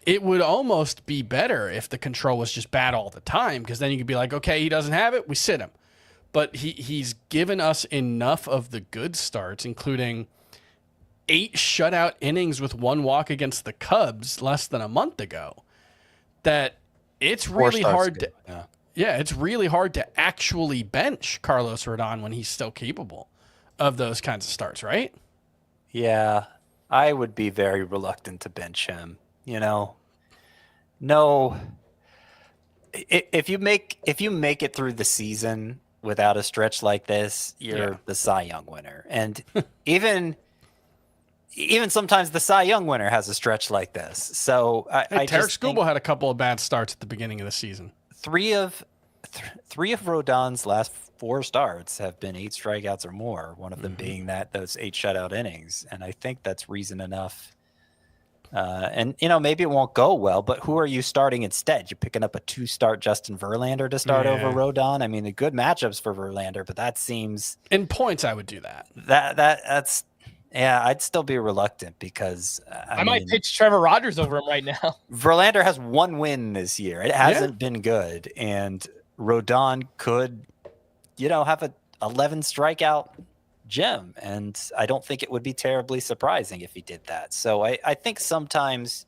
It would almost be better if the control was just bad all the time, because then you could be like, okay, he doesn't have it, we sit him. But he's given us enough of the good starts, including 8 shutout innings with 1 walk against the Cubs less than a month ago, that it's really hard to, it's really hard to actually bench Carlos Rodon when he's still capable of those kinds of starts, right? Yeah, I would be very reluctant to bench him. No. If you make it through the season without a stretch like this, you're the Cy Young winner. And even sometimes the Cy Young winner has a stretch like this. So Tarek Skubal had a couple of bad starts at the beginning of the season. Three of Rodon's last 4 starts have been 8 strikeouts or more. One of them being those 8 shutout innings, and I think that's reason enough. And maybe it won't go well, but who are you starting instead? You're picking up a 2-start Justin Verlander to start over Rodon. I mean, the good matchups for Verlander, but that seems in points. I would do that. That's I'd still be reluctant because I might pitch Trevor Rogers over him right now. Verlander has 1 win this year. It hasn't been good, and Rodon could, have a 11 strikeout gem, and I don't think it would be terribly surprising if he did that. So I think sometimes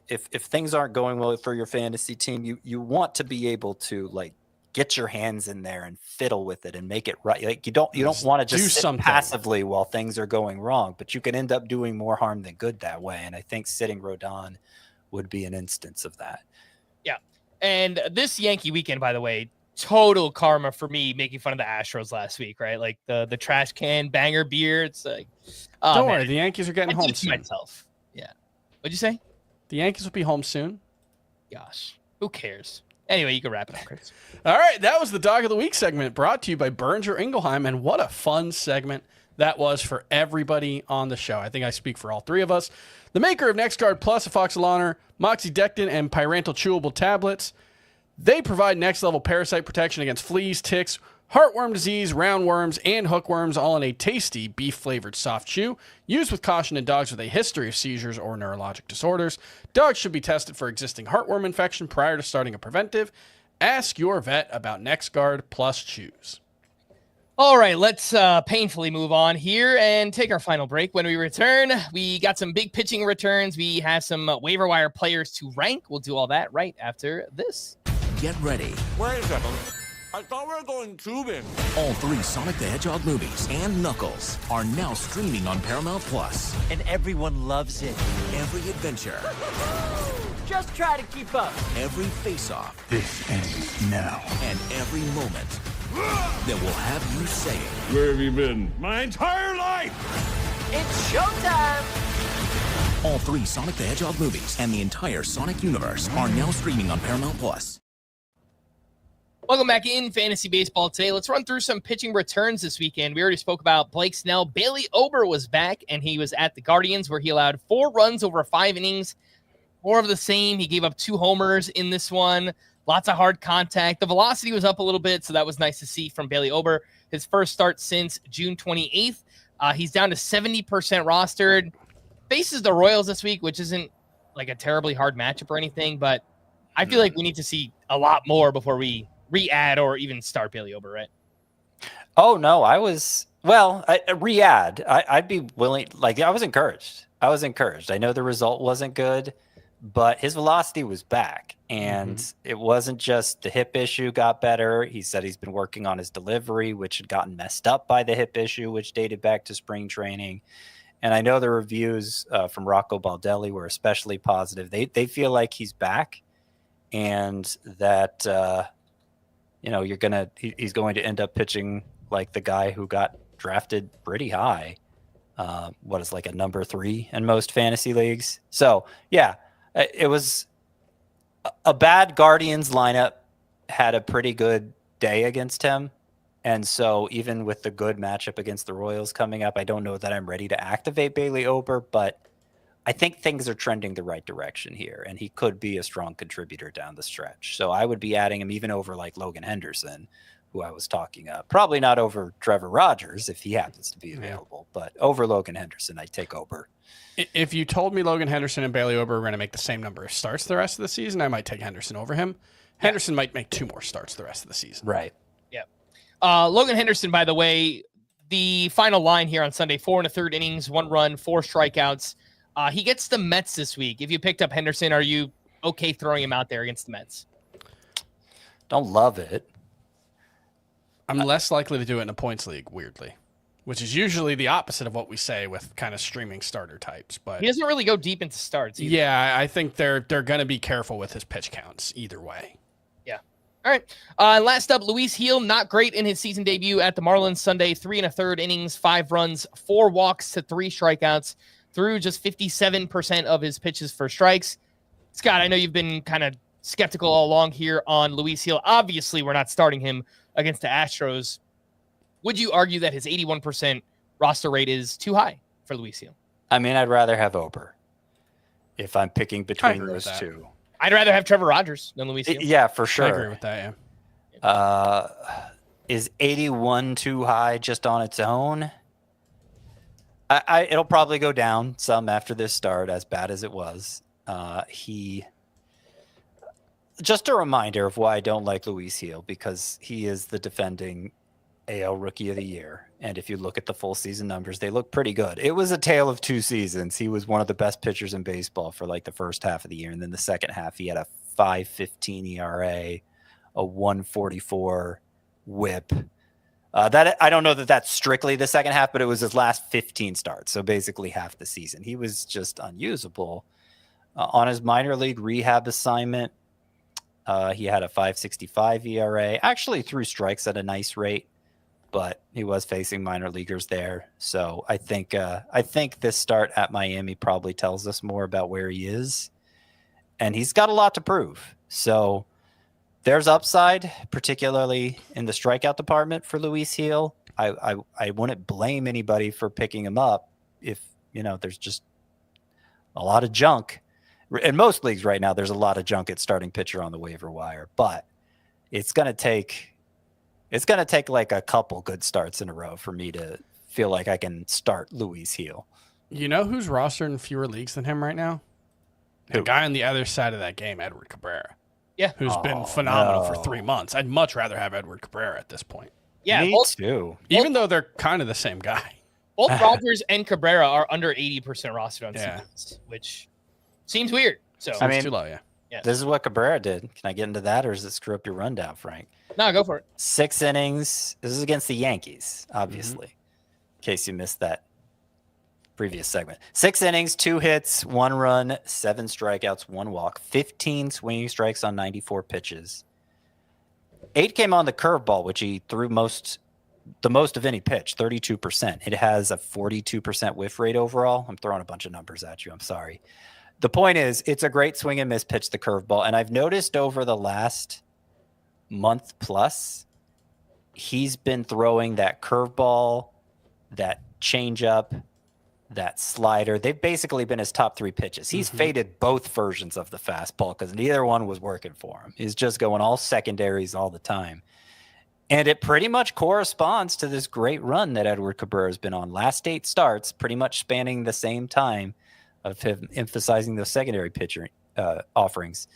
if things aren't going well for your fantasy team, you want to be able to get your hands in there and fiddle with it and make it right. You don't want to just sit passively while things are going wrong, but you can end up doing more harm than good that way. And I think sitting Rodon would be an instance of that. Yeah. And this Yankee weekend, by the way, total karma for me making fun of the Astros last week, right? Like the trash can banger beer. It's like, don't worry, the Yankees are getting home soon. Myself. Yeah. What'd you say? The Yankees will be home soon. Gosh, who cares? Anyway, you can wrap it up, Chris. All right, that was the Dog of the Week segment brought to you by Berger Ingelheim, and what a fun segment that was for everybody on the show. I think I speak for all 3 of us. The maker of NextGuard Plus, Afoxolaner, Moxidectin, and Pyrantel chewable tablets. They provide next-level parasite protection against fleas, ticks, heartworm disease, roundworms, and hookworms, all in a tasty beef-flavored soft chew. Used with caution in dogs with a history of seizures or neurologic disorders. Dogs should be tested for existing heartworm infection prior to starting a preventive. Ask your vet about NextGuard Plus chews. All right, let's painfully move on here and take our final break. When we return, we got some big pitching returns. We have some waiver wire players to rank. We'll do all that right after this. Get ready. Wait a second. I thought we were going tubing. All 3 Sonic the Hedgehog movies and Knuckles are now streaming on Paramount Plus. And everyone loves it. Every adventure. Just try to keep up. Every face-off. This ends now. And every moment that will have you saying, Where have you been? My entire life! It's showtime! All 3 Sonic the Hedgehog movies and the entire Sonic universe are now streaming on Paramount Plus. Welcome back in Fantasy Baseball today. Let's run through some pitching returns this weekend. We already spoke about Blake Snell. Bailey Ober was back, and he was at the Guardians, where he allowed 4 runs over 5 innings. More of the same. He gave up 2 homers in this one. Lots of hard contact. The velocity was up a little bit, so that was nice to see from Bailey Ober. His first start since June 28th. He's down to 70% rostered. Faces the Royals this week, which isn't like a terribly hard matchup or anything, but I feel like we need to see a lot more before we re-add or even start Bailey Ober, right? Oh, no, re-add. I'd be willing. I was encouraged. I know the result wasn't good, but his velocity was back, and it wasn't just the hip issue got better. He said he's been working on his delivery, which had gotten messed up by the hip issue, which dated back to spring training. And I know the reviews from Rocco Baldelli were especially positive. They feel like he's back, and that he's going to end up pitching like the guy who got drafted pretty high. What is like a number 3 in most fantasy leagues. So yeah, it was a bad Guardians lineup had a pretty good day against him. And so even with the good matchup against the Royals coming up, I don't know that I'm ready to activate Bailey Ober, but I think things are trending the right direction here, and he could be a strong contributor down the stretch. So I would be adding him even over like Logan Henderson, who I was talking up. Probably not over Trevor Rogers if he happens to be available, but over Logan Henderson, I'd take Ober. If you told me Logan Henderson and Bailey Ober were going to make the same number of starts the rest of the season, I might take Henderson over him. Henderson might make 2 more starts the rest of the season. Right. Yeah. Logan Henderson, by the way, the final line here on Sunday, 4 1/3 innings, 1 run, 4 strikeouts. He gets the Mets this week. If you picked up Henderson, are you okay throwing him out there against the Mets? Don't love it. I'm less likely to do it in a points league, weirdly, which is usually the opposite of what we say with kind of streaming starter types. But He doesn't really go deep into starts either. yeah, I think they're going to be careful with his pitch counts either way. Yeah. All right. Last up, Luis Gil, not great in his season debut at the Marlins Sunday. 3 1/3 innings, 5 runs, 4 walks to 3 strikeouts, threw just 57% of his pitches for strikes. Scott, I know you've been kind of skeptical all along here on Luis Gil. Obviously, we're not starting him against the Astros. Would you argue that his 81% roster rate is too high for Luis Gil? I mean, I'd rather have Ober if I'm picking between those two. I'd rather have Trevor Rogers than Luis Gil. Yeah, for sure. I agree with that, yeah. Is 81 too high just on its own? It'll probably go down some after this start, as bad as it was. Just a reminder of why I don't like Luis Gil, because he is the defending AL Rookie of the Year. And if you look at the full season numbers, they look pretty good. It was a tale of 2 seasons. He was one of the best pitchers in baseball for like the first half of the year. And then the second half, he had a 5.15 ERA, a 1.44 whip. That I don't know that that's strictly the second half, but it was his last 15 starts. So basically half the season. He was just unusable. On his minor league rehab assignment, he had a 5.65 ERA, actually threw strikes at a nice rate, but he was facing minor leaguers there. So I think this start at Miami probably tells us more about where he is, and he's got a lot to prove. So there's upside, particularly in the strikeout department for Luis Gil. I wouldn't blame anybody for picking him up if, there's just a lot of junk. In most leagues right now, there's a lot of junk at starting pitcher on the waiver wire, but it's going to take like a couple good starts in a row for me to feel like I can start Luis Gil. You know who's rostered in fewer leagues than him right now? The guy on the other side of that game, Edward Cabrera. Yeah. Who's been phenomenal for 3 months. I'd much rather have Edward Cabrera at this point. Yeah, me too. Even though they're kind of the same guy. Both Rogers and Cabrera are under 80% rostered on Yeah. CBS, which seems weird. So I mean, too low, yeah. This is what Cabrera did. Can I get into that, or does it screw up your rundown, Frank? No, go for it. 6 innings. This is against the Yankees, obviously, in case you missed that previous segment. 6 innings, 2 hits, 1 run, 7 strikeouts, 1 walk, 15 swinging strikes on 94 pitches. 8 came on the curveball, which he threw the most of any pitch, 32%. It has a 42% whiff rate overall. I'm throwing a bunch of numbers at you. I'm sorry. The point is, it's a great swing and miss pitch, the curveball. And I've noticed over the last month plus, he's been throwing that curveball, that changeup, that slider. They've basically been his top 3 pitches. He's faded both versions of the fastball because neither one was working for him. He's just going all secondaries all the time. And it pretty much corresponds to this great run that Edward Cabrera has been on. Last 8 starts, pretty much spanning the same time of him emphasizing those secondary pitcher offerings.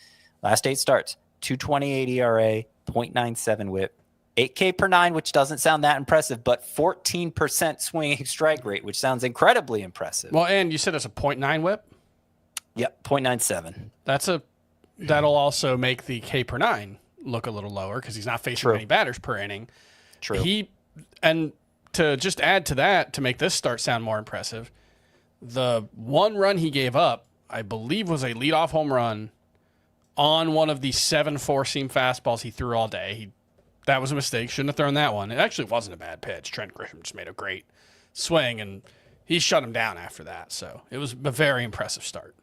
Last 8 starts, 2.28 ERA, 0.97 whip, 8K per 9, which doesn't sound that impressive, but 14% swinging strike rate, which sounds incredibly impressive. Well, and you said it's a 0.9 whip? Yep, 0.97. That'll also make the K per 9 look a little lower because he's not facing many batters per inning. True. And to just add to that, to make this start sound more impressive, the 1 run he gave up, I believe, was a leadoff home run on one of the 7 four-seam fastballs he threw all day. That was a mistake. Shouldn't have thrown that one. It actually wasn't a bad pitch. Trent Grisham just made a great swing, and he shut him down after that. So it was a very impressive start.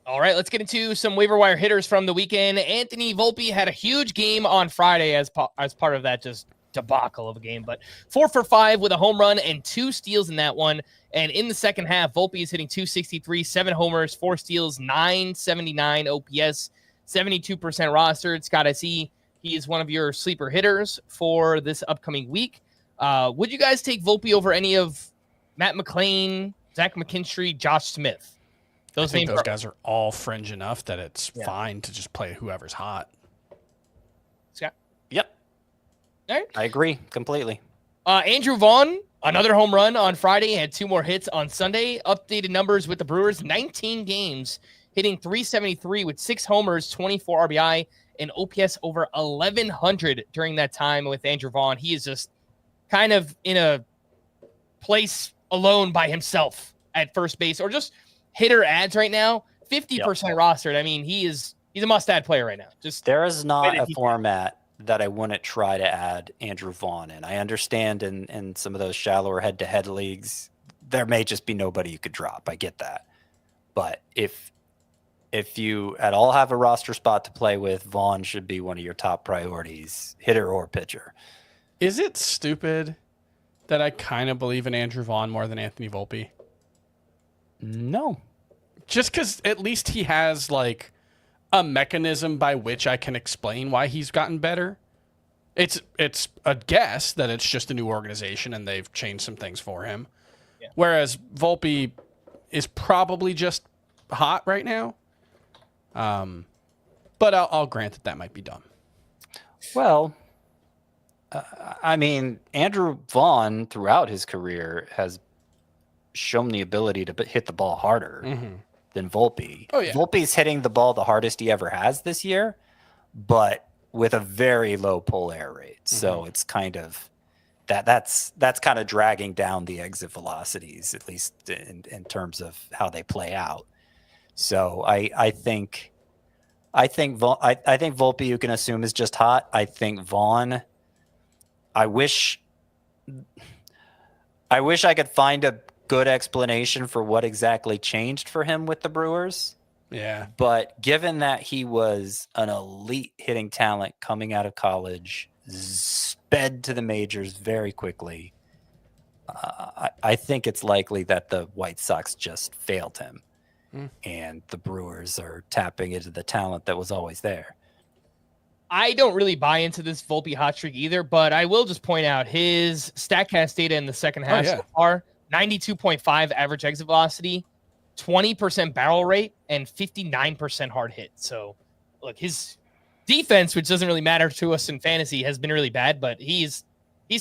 All right, let's get into some waiver wire hitters from the weekend. Anthony Volpe had a huge game on Friday as part of that just debacle of a game, but 4 for 5 with a home run and 2 steals in that one. And in the second half, Volpe is hitting .263, 7 homers, 4 steals, 979 OPS, 72% rostered. Scott, I see he is one of your sleeper hitters for this upcoming week. Would you guys take Volpe over any of Matt McClain, Zach McKinstry, Josh Smith? I think those guys are all fringe enough that it's fine to just play whoever's hot. Scott? Yep. All right. I agree completely. Andrew Vaughn, another home run on Friday, had 2 more hits on Sunday. Updated numbers with the Brewers, 19 games, hitting .373 with 6 homers, 24 RBI, an OPS over 1,100 during that time with Andrew Vaughn. He is just kind of in a place alone by himself at first base, or just hitter ads right now. 50% rostered. I mean, he's a must-add player right now. Just there is not a format that I wouldn't try to add Andrew Vaughn in. I understand in some of those shallower head-to-head leagues, there may just be nobody you could drop. I get that. But if you at all have a roster spot to play with, Vaughn should be one of your top priorities, hitter or pitcher. Is it stupid that I kind of believe in Andrew Vaughn more than Anthony Volpe? No. Just because at least he has like a mechanism by which I can explain why he's gotten better. It's a guess that it's just a new organization and they've changed some things for him. Yeah. Whereas Volpe is probably just hot right now. But I'll grant that might be dumb. Well, I mean, Andrew Vaughn throughout his career has shown the ability to hit the ball harder than Volpe. Oh, yeah. Volpe's hitting the ball the hardest he ever has this year, but with a very low pull air rate. So it's kind of that's kind of dragging down the exit velocities, at least in terms of how they play out. So I think Volpe you can assume is just hot. I think Vaughn, I wish I could find a good explanation for what exactly changed for him with the Brewers. Yeah. But given that he was an elite hitting talent coming out of college, sped to the majors very quickly, I think it's likely that the White Sox just failed him. And the Brewers are tapping into the talent that was always there. I don't really buy into this Volpe hot streak either, but I will just point out his StatCast data in the second half so far, 92.5 average exit velocity, 20% barrel rate, and 59% hard hit. So, look, his defense, which doesn't really matter to us in fantasy, has been really bad, but he's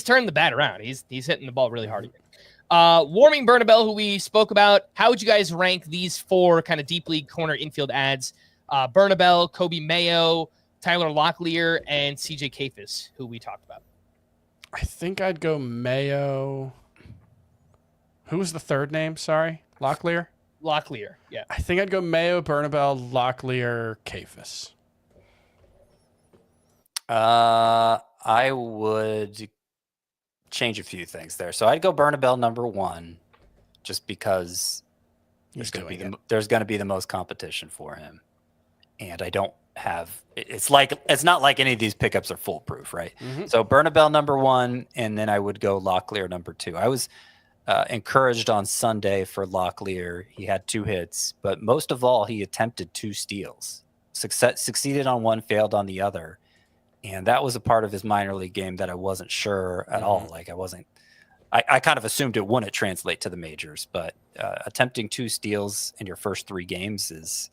turned the bat around. He's hitting the ball really hard again. Warming Bernabel, who we spoke about. How would you guys rank these four kind of deep league corner infield ads? Bernabel, Kobe Mayo, Tyler Locklear, and CJ Kafis, who we talked about. I think I'd go Mayo. Who was the third name? Sorry. Locklear? Locklear, yeah. I think I'd go Mayo, Bernabel, Locklear, Kafis. I would change a few things there. So I'd go Bernabel number one, just because there's going to be the most competition for him. And I don't have, it's not like any of these pickups are foolproof, right? So Bernabel number one, and then I would go Locklear number two. I was encouraged on Sunday for Locklear. He had 2 hits, but most of all, he attempted 2 steals. Succeeded on one, failed on the other. And that was a part of his minor league game that I wasn't sure at all. Like I kind of assumed it wouldn't translate to the majors, but attempting 2 steals in your first 3 games is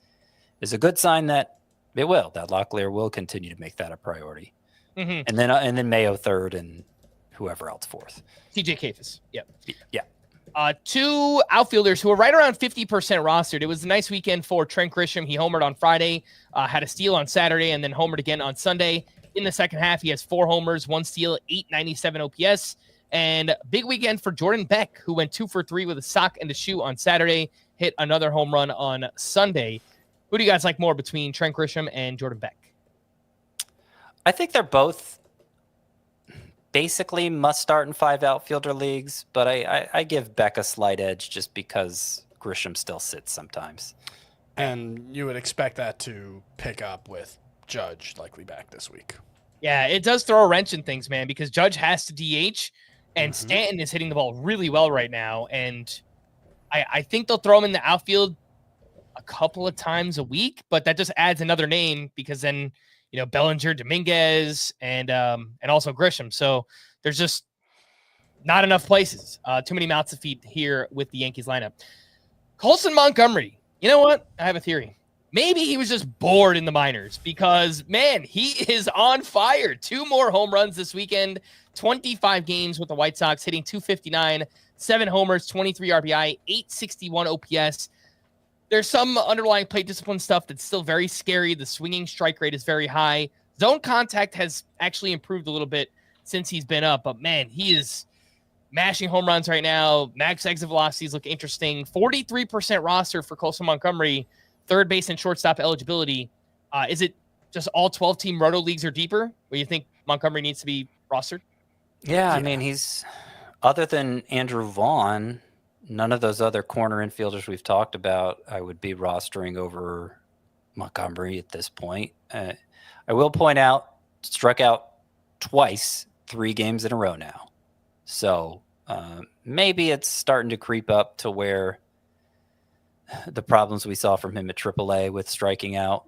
a good sign that it will, that Locklear will continue to make that a priority. And then Mayo third and whoever else fourth. TJ Kafis. Yep. Yeah. 2 outfielders who are right around 50% rostered. It was a nice weekend for Trent Grisham. He homered on Friday, had a steal on Saturday, and then homered again on Sunday. In the second half, he has 4 homers, 1 steal, 897 OPS. And big weekend for Jordan Beck, who went 2 for 3 with a sock and a shoe on Saturday, hit another home run on Sunday. Who do you guys like more between Trent Grisham and Jordan Beck? I think they're both basically must start in 5 outfielder leagues, but I give Beck a slight edge just because Grisham still sits sometimes. And you would expect that to pick up with Judge likely back this week. Yeah, it does throw a wrench in things, man, because Judge has to DH, and Stanton is hitting the ball really well right now. And I think they'll throw him in the outfield a couple of times a week, but that just adds another name because then, Bellinger, Dominguez, and also Grisham. So there's just not enough places. Too many mouths to feed here with the Yankees lineup. Colson Montgomery. You know what? I have a theory. Maybe he was just bored in the minors because, man, he is on fire. 2 more home runs this weekend, 25 games with the White Sox, hitting 259, 7 homers, 23 RBI, 861 OPS. There's some underlying plate discipline stuff that's still very scary. The swinging strike rate is very high. Zone contact has actually improved a little bit since he's been up, but man, he is mashing home runs right now. Max exit velocities look interesting. 43% roster for Colson Montgomery, third base and shortstop eligibility. Is it just all 12-team roto leagues or deeper where you think Montgomery needs to be rostered? Yeah, I mean, he's other than Andrew Vaughn, none of those other corner infielders we've talked about, I would be rostering over Montgomery at this point. I will point out, struck out twice, 3 games in a row now. So maybe it's starting to creep up to where the problems we saw from him at AAA with striking out.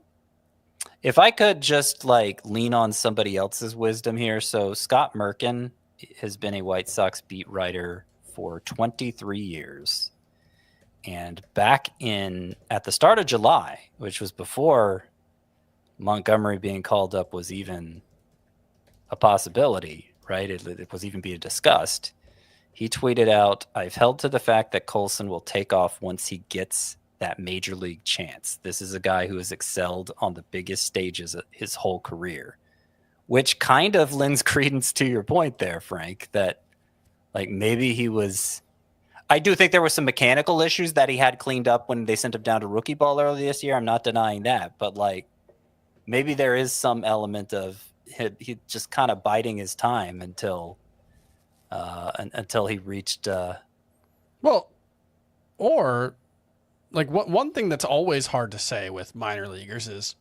If I could just lean on somebody else's wisdom here. So Scott Merkin has been a White Sox beat writer for 23 years. And back at the start of July, which was before Montgomery being called up was even a possibility, right? It was even being discussed. He tweeted out, "I've held to the fact that Colson will take off once he gets that major league chance. This is a guy who has excelled on the biggest stages of his whole career," which kind of lends credence to your point there, Frank, that maybe he was. I do think there were some mechanical issues that he had cleaned up when they sent him down to rookie ball earlier this year. I'm not denying that, but maybe there is some element of he just kind of biding his time until he reached. One thing that's always hard to say with minor leaguers is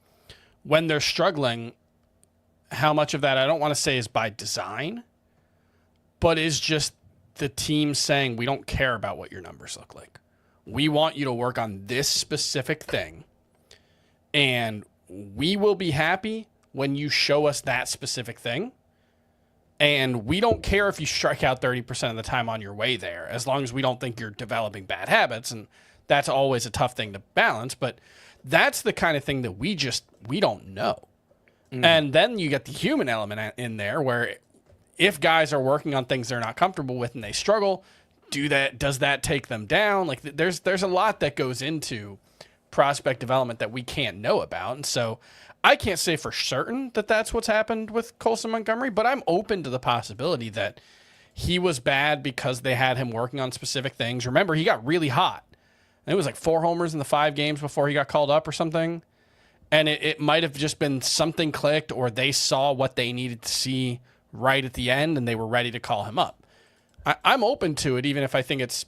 when they're struggling, how much of that I don't want to say is by design, but is just the team saying, we don't care about what your numbers look like. We want you to work on this specific thing, and we will be happy when you show us that specific thing. And we don't care if you strike out 30% of the time on your way there, as long as we don't think you're developing bad habits. And that's always a tough thing to balance, but that's the kind of thing that we don't know. And then you get the human element in there where if guys are working on things they're not comfortable with and they struggle, does that take them down? There's a lot that goes into prospect development that we can't know about. And so I can't say for certain that that's what's happened with Colson Montgomery, but I'm open to the possibility that he was bad because they had him working on specific things. Remember, he got really hot. It was 4 homers in the 5 games before he got called up or something. And it might have just been something clicked, or they saw what they needed to see right at the end and they were ready to call him up. I'm open to it, even if I think it's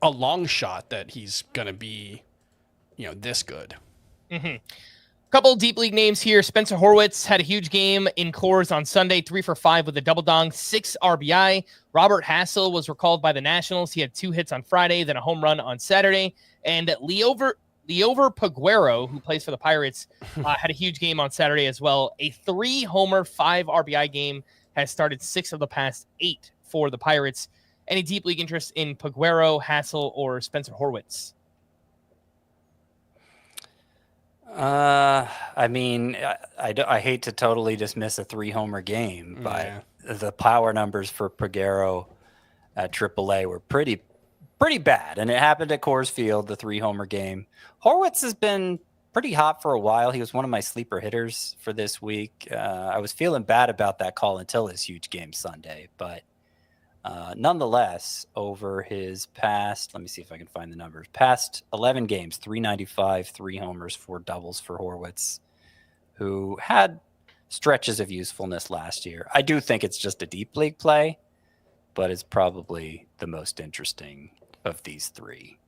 a long shot that he's going to be, this good. Mm-hmm. Couple of deep league names here. Spencer Horwitz had a huge game in Coors on Sunday, 3 for 5 with a double dong, 6 RBI. Robert Hassel was recalled by the Nationals. He had 2 hits on Friday, then a home run on Saturday. And Leover Paguero, who plays for the Pirates, had a huge game on Saturday as well. A 3-homer, 5 RBI game, has started 6 of the past 8 for the Pirates. Any deep league interest in Paguero, Hassel, or Spencer Horwitz? I mean, I hate to totally dismiss a 3-homer game, but the power numbers for Paguero at AAA were pretty bad, and it happened at Coors Field, the 3-homer game. Horwitz has been pretty hot for a while. He was one of my sleeper hitters for this week. I was feeling bad about that call until his huge game Sunday, but nonetheless, over his past, let me see if I can find the numbers, past 11 games, 395, 3 homers, 4 doubles for Horwitz, who had stretches of usefulness last year. I do think it's just a deep league play, but it's probably the most interesting of these 3.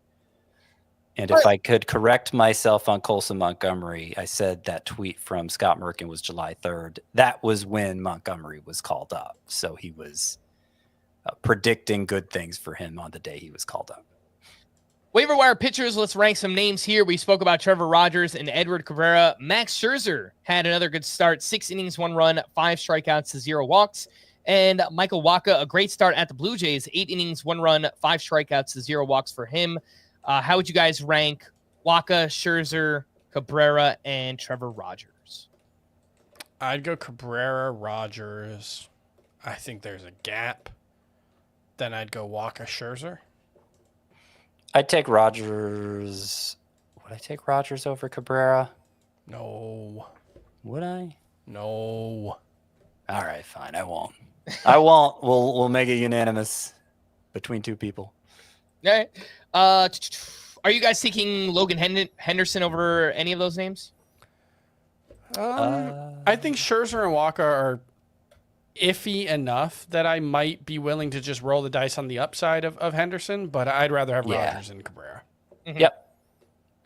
And if I could correct myself on Colson Montgomery, I said that tweet from Scott Merkin was July 3rd. That was when Montgomery was called up. So he was predicting good things for him on the day he was called up. Waiver wire pitchers, let's rank some names here. We spoke about Trevor Rogers and Edward Cabrera. Max Scherzer had another good start, 6 innings, 1 run, 5 strikeouts to 0 walks. And Michael Wacha, a great start at the Blue Jays, 8 innings, 1 run, 5 strikeouts to 0 walks for him. How would you guys rank Wacha, Scherzer, Cabrera, and Trevor Rogers? I'd go Cabrera, Rogers. I think there's a gap. Then I'd go Wacha, Scherzer. I'd take Rogers, Would I take Rogers over Cabrera? No. Would I? No. All right, fine. I won't. I won't. We'll make it unanimous between two people. All right. Are you guys seeking Logan Henderson over any of those names? I think Scherzer and Walker are iffy enough that I might be willing to just roll the dice on the upside of Henderson, but I'd rather have Rogers and Cabrera. Mm-hmm. Yep.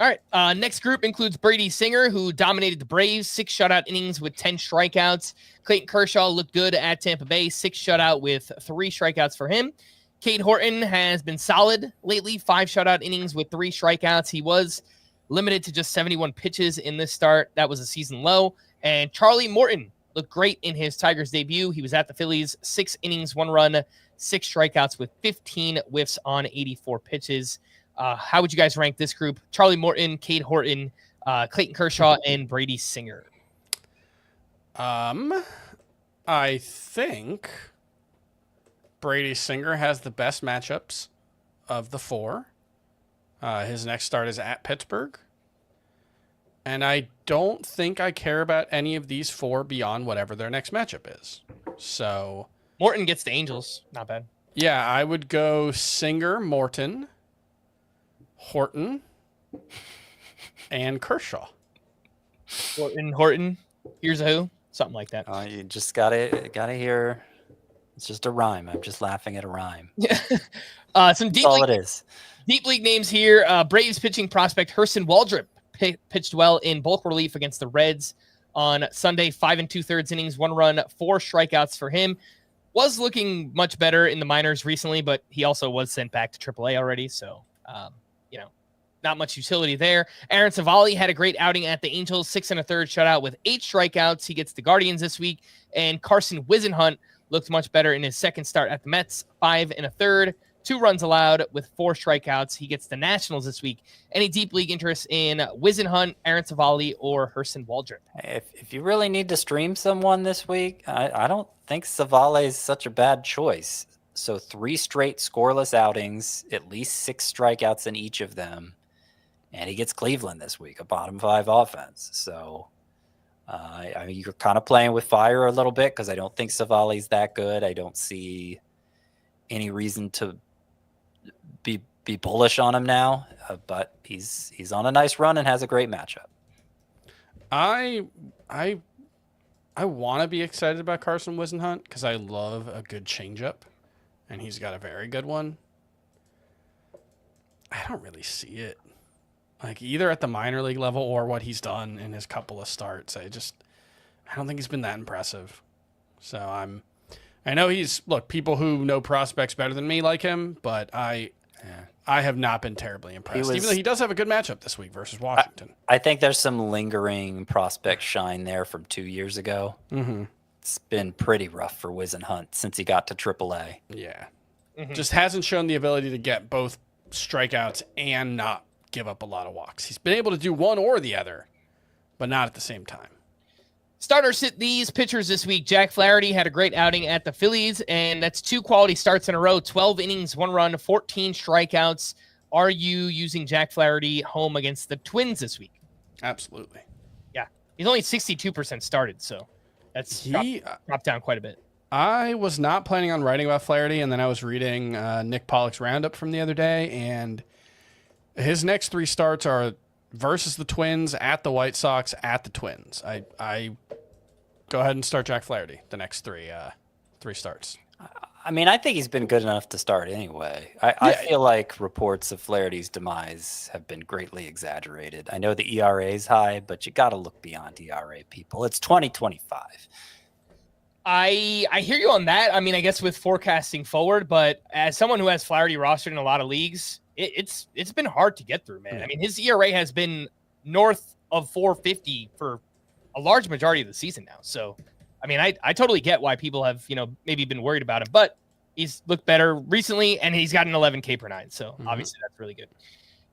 All right. Next group includes Brady Singer, who dominated the Braves, 6 shutout innings with 10 strikeouts. Clayton Kershaw looked good at Tampa Bay, 6 shutout with 3 strikeouts for him. Cade Horton has been solid lately, 5 shutout innings with 3 strikeouts. He was limited to just 71 pitches in this start. That was a season low. And Charlie Morton looked great in his Tigers debut. He was at the Phillies, 6 innings, 1 run, 6 strikeouts with 15 whiffs on 84 pitches. How would you guys rank this group? Charlie Morton, Cade Horton, Clayton Kershaw, and Brady Singer. I think Brady Singer has the best matchups of the 4. His next start is at Pittsburgh. And I don't think I care about any of these 4 beyond whatever their next matchup is. So Morton gets the Angels. Not bad. Yeah, I would go Singer, Morton, Horton, and Kershaw. Horton. Here's a who. Something like that. You just gotta hear. It's just a rhyme. I'm just laughing at a rhyme. Yeah. Some deep That's all league, it is. Deep league names here. Braves pitching prospect Hurston Waldrop pitched well in bulk relief against the Reds on Sunday. 5 2/3 innings, 1 run, 4 strikeouts for him. Was looking much better in the minors recently, but he also was sent back to AAA already. So, not much utility there. Aaron Savali had a great outing at the Angels, 6 1/3 shutout with 8 strikeouts. He gets the Guardians this week. And Carson Wisenhunt looked much better in his second start at the Mets, 5 1/3, 2 runs allowed with 4 strikeouts. He gets the Nationals this week. Any deep league interest in Wisenhunt, Aaron Savali, or Hurston Waldrop? If you really need to stream someone this week, I don't think Savale is such a bad choice. So 3 straight scoreless outings, at least 6 strikeouts in each of them. And he gets Cleveland this week, a bottom 5 offense. So I mean, you're kind of playing with fire a little bit because I don't think Savali's that good. I don't see any reason to be bullish on him now, but he's on a nice run and has a great matchup. I want to be excited about Carson Wisenhunt because I love a good changeup, and he's got a very good one. I don't really see it, like either at the minor league level or what he's done in his couple of starts. I don't think he's been that impressive. So I know people who know prospects better than me like him, but I have not been terribly impressed, even though he does have a good matchup this week versus Washington. I think there's some lingering prospect shine there from 2 years ago. Mm-hmm. It's been pretty rough for Wisenhunt since he got to AAA. Yeah. Mm-hmm. Just hasn't shown the ability to get both strikeouts and not give up a lot of walks. He's been able to do one or the other, but not at the same time. Starter sit these pitchers this week. Jack Flaherty had a great outing at the Phillies, and that's 2 quality starts in a row. 12 innings, 1 run, 14 strikeouts. Are you using Jack Flaherty home against the Twins this week? Absolutely. Yeah. He's only 62% started, so that's dropped down quite a bit. I was not planning on writing about Flaherty, and then I was reading Nick Pollock's roundup from the other day, and his next 3 starts are versus the Twins, at the White Sox, at the Twins. I go ahead and start Jack Flaherty the next 3 starts. I mean, I think he's been good enough to start anyway. I feel like reports of Flaherty's demise have been greatly exaggerated. I know the ERA is high, but you got to look beyond ERA, people. It's 2025. I hear you on that. I mean, I guess with forecasting forward, but as someone who has Flaherty rostered in a lot of leagues, it's been hard to get through, man. Yeah. I mean, his ERA has been north of 4.50 for a large majority of the season now. So, I mean, I totally get why people have, maybe been worried about him, but he's looked better recently and he's got an 11K per 9. So obviously that's really good.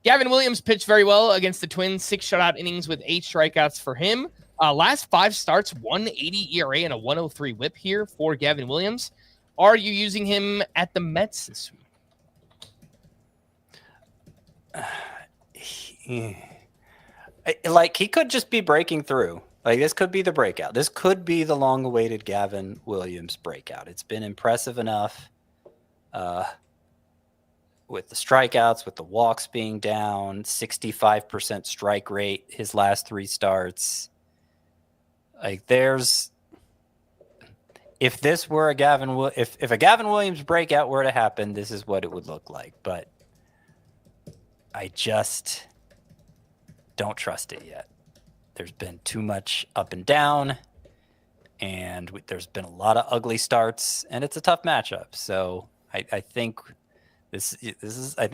Gavin Williams pitched very well against the Twins, 6 shutout innings with 8 strikeouts for him. Last 5 starts, 1.80 ERA and a 1.03 whip here for Gavin Williams. Are you using him at the Mets this week? Like, he could just be breaking through. Like, this could be the breakout. This could be the long-awaited Gavin Williams breakout. It's been impressive enough with the strikeouts, with the walks being down, 65% strike rate his last 3 starts. Like, if this were a if a Gavin Williams breakout were to happen, this is what it would look like. But I just don't trust it yet. There's been too much up and down, and there's been a lot of ugly starts, and it's a tough matchup. So I think this is a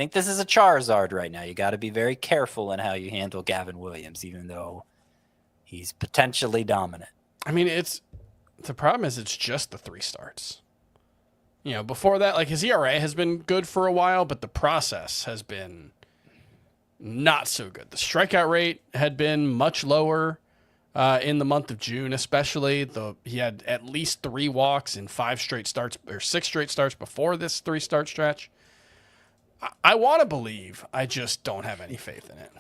Charizard right now. You got to be very careful in how you handle Gavin Williams, even though he's potentially dominant. I mean, the problem is it's just the 3 starts. Before that, like, his ERA has been good for a while, but the process has been not so good. The strikeout rate had been much lower in the month of June, especially. He had at least 3 walks in 5 straight starts or 6 straight starts before this 3-start stretch. I want to believe. I just don't have any faith in it.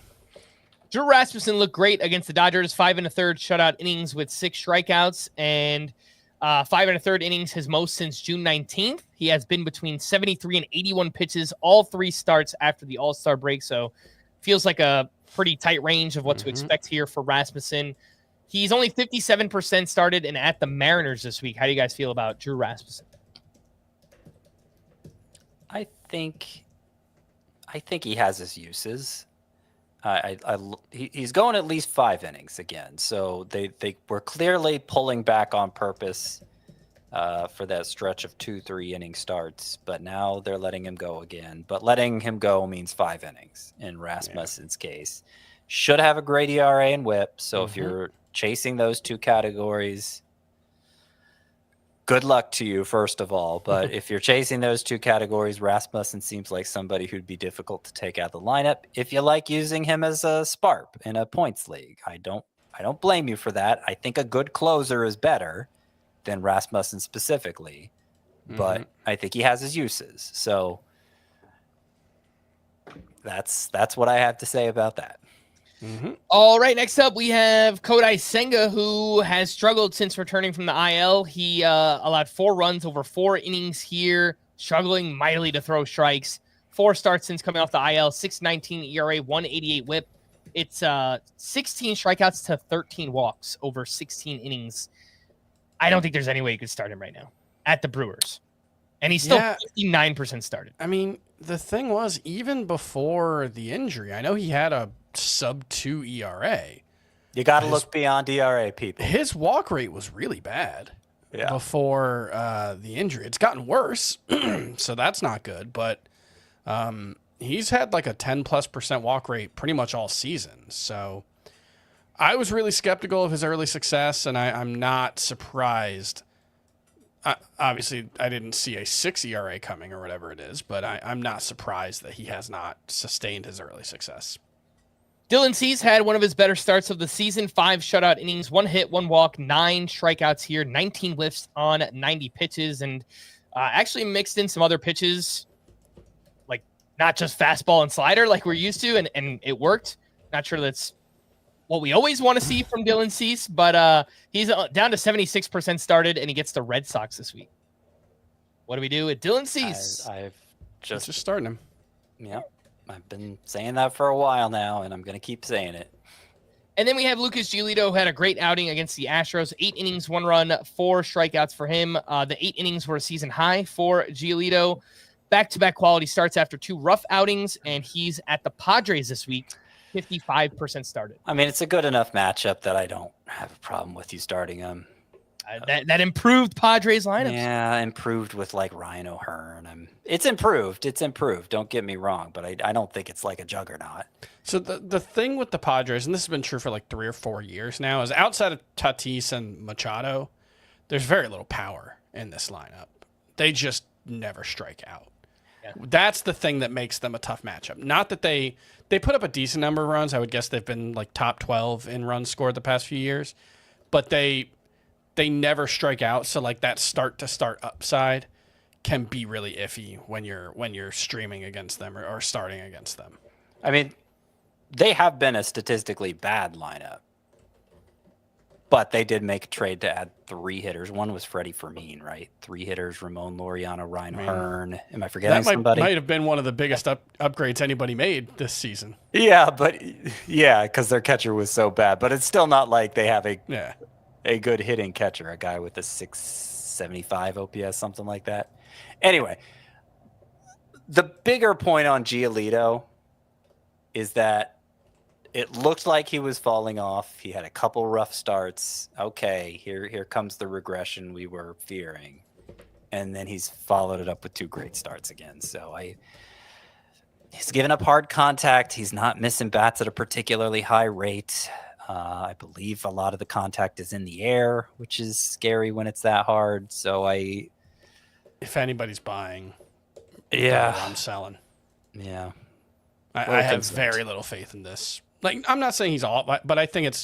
Drew Rasmussen looked great against the Dodgers. 5 1/3 shutout innings with 6 strikeouts, and 5 1/3 innings, his most since June 19th. He has been between 73 and 81 pitches all 3 starts after the All-Star break. So feels like a pretty tight range of what to expect here for Rasmussen. He's only 57% started and at the Mariners this week. How do you guys feel about Drew Rasmussen? I think he has his uses. He's going at least 5 innings again. So they were clearly pulling back on purpose for that stretch of 2-3 inning starts, but now they're letting him go again. But letting him go means 5 innings in Rasmussen's case. Should have a great ERA and WHIP. So if you're chasing those 2 categories, good luck to you, first of all. But if you're chasing those 2 categories, Rasmussen seems like somebody who'd be difficult to take out of the lineup. If you like using him as a sparp in a points league, I don't blame you for that. I think a good closer is better than Rasmussen specifically, but I think he has his uses. So that's what I have to say about that. All right, next up we have Kodai Senga, who has struggled since returning from the IL. He allowed 4 runs over 4 innings here, struggling mightily to throw strikes. 4 starts since coming off the IL, 6.19 ERA, 1.88 WHIP. It's 16 strikeouts to 13 walks over 16 innings. I don't think there's any way you could start him right now at the Brewers. And he's still 59% started. I mean, the thing was, even before the injury, I know he had a sub-2 ERA. You got to look beyond ERA, people. His walk rate was really bad before the injury. It's gotten worse, so that's not good. But he's had like a 10+% walk rate pretty much all season. So I was really skeptical of his early success, and I'm not surprised. Obviously, I didn't see a 6 ERA coming or whatever it is, but I'm not surprised that he has not sustained his early success. Dylan Cease had one of his better starts of the season. 5 shutout innings, 1 hit, 1 walk, 9 strikeouts here, 19 whiffs on 90 pitches, and actually mixed in some other pitches, like not just fastball and slider like we're used to, and it worked. Not sure that's what we always want to see from Dylan Cease, but he's down to 76% started, and he gets the Red Sox this week. What do we do with Dylan Cease? I've just starting him. Yeah. I've been saying that for a while now, and I'm going to keep saying it. And then we have Lucas Giolito, who had a great outing against the Astros. 8 innings, 1 run, 4 strikeouts for him. The 8 innings were a season high for Giolito. Back-to-back quality starts after 2 rough outings, and he's at the Padres this week, 55% started. I mean, it's a good enough matchup that I don't have a problem with you starting him. That improved Padres lineups. Yeah, improved with like Ryan O'Hearn. It's improved. It's improved. Don't get me wrong, but I don't think it's like a juggernaut. So the thing with the Padres, and this has been true for like 3 or 4 years now, is outside of Tatis and Machado, there's very little power in this lineup. They just never strike out. Yeah. That's the thing that makes them a tough matchup. Not that they put up a decent number of runs. I would guess they've been like top 12 in runs scored the past few years, but they never strike out. So like that start to start upside can be really iffy when you're streaming against them or starting against them. I mean, they have been a statistically bad lineup. But they did make a trade to add 3 hitters. One was Freddie Fermin, right? 3 hitters, Ramon Laureano, Ryan Hearn. Am I forgetting somebody? That might have been one of the biggest upgrades anybody made this season. Yeah, because their catcher was so bad. But it's still not like they have a good hitting catcher, a guy with a 675 OPS, something like that. Anyway, the bigger point on Giolito is that it looked like he was falling off. He had a couple rough starts. Okay, here comes the regression we were fearing. And then he's followed it up with 2 great starts again. So he's given up hard contact. He's not missing bats at a particularly high rate. I believe a lot of the contact is in the air, which is scary when it's that hard. So if anybody's buying, I'm selling. Yeah. I have very little faith in this. Like, I'm not saying he's all, but I think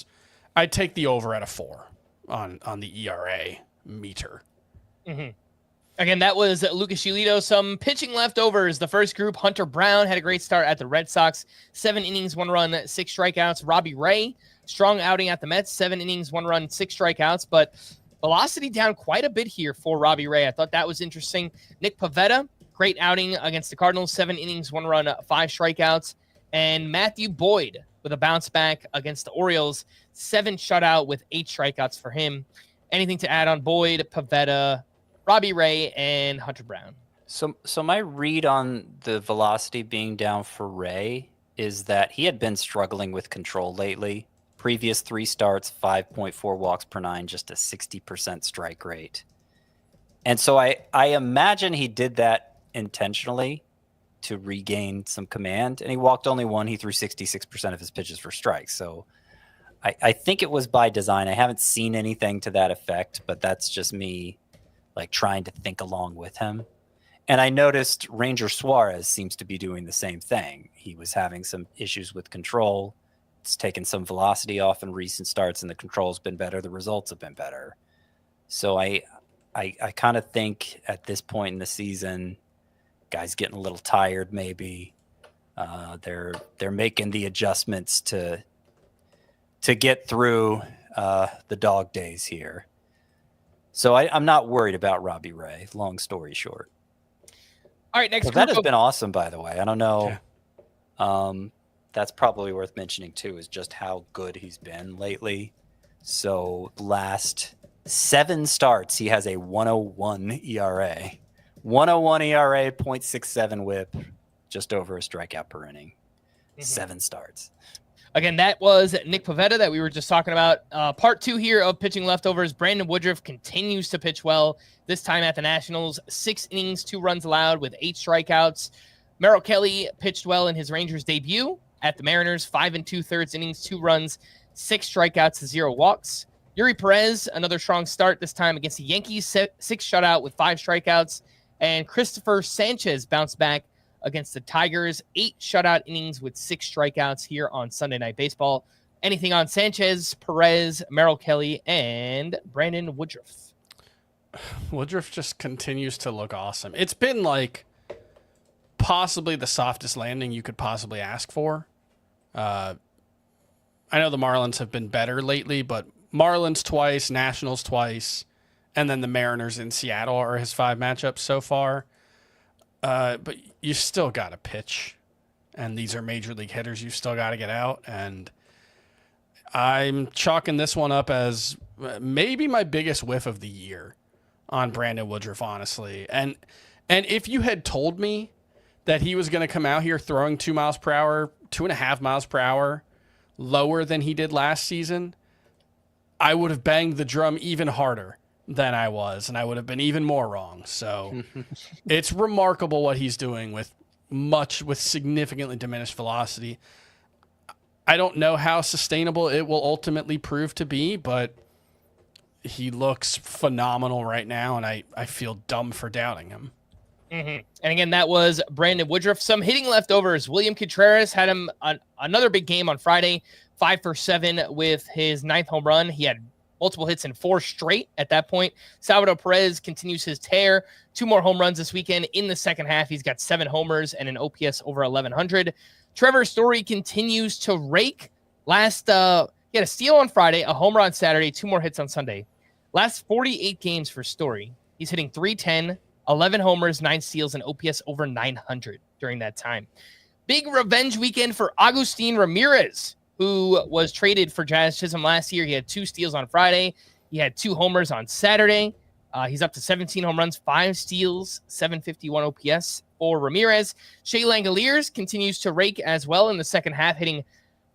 I take the over at a 4 on the ERA meter. Mm-hmm. Again, that was Lucas Giolito. Some pitching leftovers. The first group, Hunter Brown had a great start at the Red Sox. 7 innings, 1 run, 6 strikeouts. Robbie Ray, strong outing at the Mets. 7 innings, 1 run, 6 strikeouts. But velocity down quite a bit here for Robbie Ray. I thought that was interesting. Nick Pivetta, great outing against the Cardinals. 7 innings, 1 run, 5 strikeouts. And Matthew Boyd with a bounce back against the Orioles. 7 shutout with 8 strikeouts for him. Anything to add on Boyd, Pivetta, Robbie Ray, and Hunter Brown? So my read on the velocity being down for Ray is that he had been struggling with control lately. Previous 3 starts, 5.4 walks per 9, just a 60% strike rate. And so I imagine he did that intentionally to regain some command, and he walked only 1. He threw 66% of his pitches for strikes. So I think it was by design. I haven't seen anything to that effect, but that's just me like trying to think along with him. And I noticed Ranger Suarez seems to be doing the same thing. He was having some issues with control. It's taken some velocity off in recent starts, and the control's been better. The results have been better. So I kind of think at this point in the season, guys getting a little tired maybe. They're making the adjustments to get through the dog days here. So I'm not worried about Robbie Ray, long story short. All right, next that has been awesome, by the way. I don't know. Yeah. That's probably worth mentioning, too, is just how good he's been lately. So last 7 starts, he has a 101 ERA. 101 ERA, 0.67 whip, just over a strikeout per inning. Mm-hmm. 7 starts. Again, that was Nick Pivetta that we were just talking about. Part 2 here of pitching leftovers. Brandon Woodruff continues to pitch well, this time at the Nationals. 6 innings, 2 runs allowed with 8 strikeouts. Merrill Kelly pitched well in his Rangers debut at the Mariners. 5 2/3 innings, 2 runs, 6 strikeouts, 0 walks. Yuri Perez, another strong start, this time against the Yankees. 6 shutout with 5 strikeouts. And Christopher Sanchez bounced back against the Tigers. 8 shutout innings with 6 strikeouts here on Sunday Night Baseball. Anything on Sanchez, Perez, Merrill Kelly, and Brandon Woodruff? Woodruff just continues to look awesome. It's been like possibly the softest landing you could possibly ask for. I know the Marlins have been better lately, but Marlins twice, Nationals twice, and then the Mariners in Seattle are his 5 matchups so far. But you still got to pitch, and these are major league hitters. You've still got to get out, and I'm chalking this one up as maybe my biggest whiff of the year on Brandon Woodruff, honestly. And if you had told me that he was going to come out here throwing 2 miles per hour, 2.5 miles per hour, lower than he did last season, I would have banged the drum even harder than I was, and I would have been even more wrong. So it's remarkable what he's doing with significantly diminished velocity. I don't know how sustainable it will ultimately prove to be, but he looks phenomenal right now, and I feel dumb for doubting him. Mm-hmm. And again, that was Brandon Woodruff. Some hitting leftovers. William Contreras had him another big game on Friday, 5 for 7 with his 9th home run. He had multiple hits in 4 straight at that point. Salvador Perez continues his tear. 2 more home runs this weekend. In the second half, he's got 7 homers and an OPS over 1,100. Trevor Story continues to rake. He had a steal on Friday, a homer on Saturday, 2 more hits on Sunday. Last 48 games for Story, he's hitting .310, 11 homers, 9 steals, and OPS over 900 during that time. Big revenge weekend for Agustin Ramirez, who was traded for Jazz Chisholm last year. He had 2 steals on Friday. He had 2 homers on Saturday. He's up to 17 home runs, 5 steals, 751 OPS for Ramirez. Shea Langoliers continues to rake as well in the second half, hitting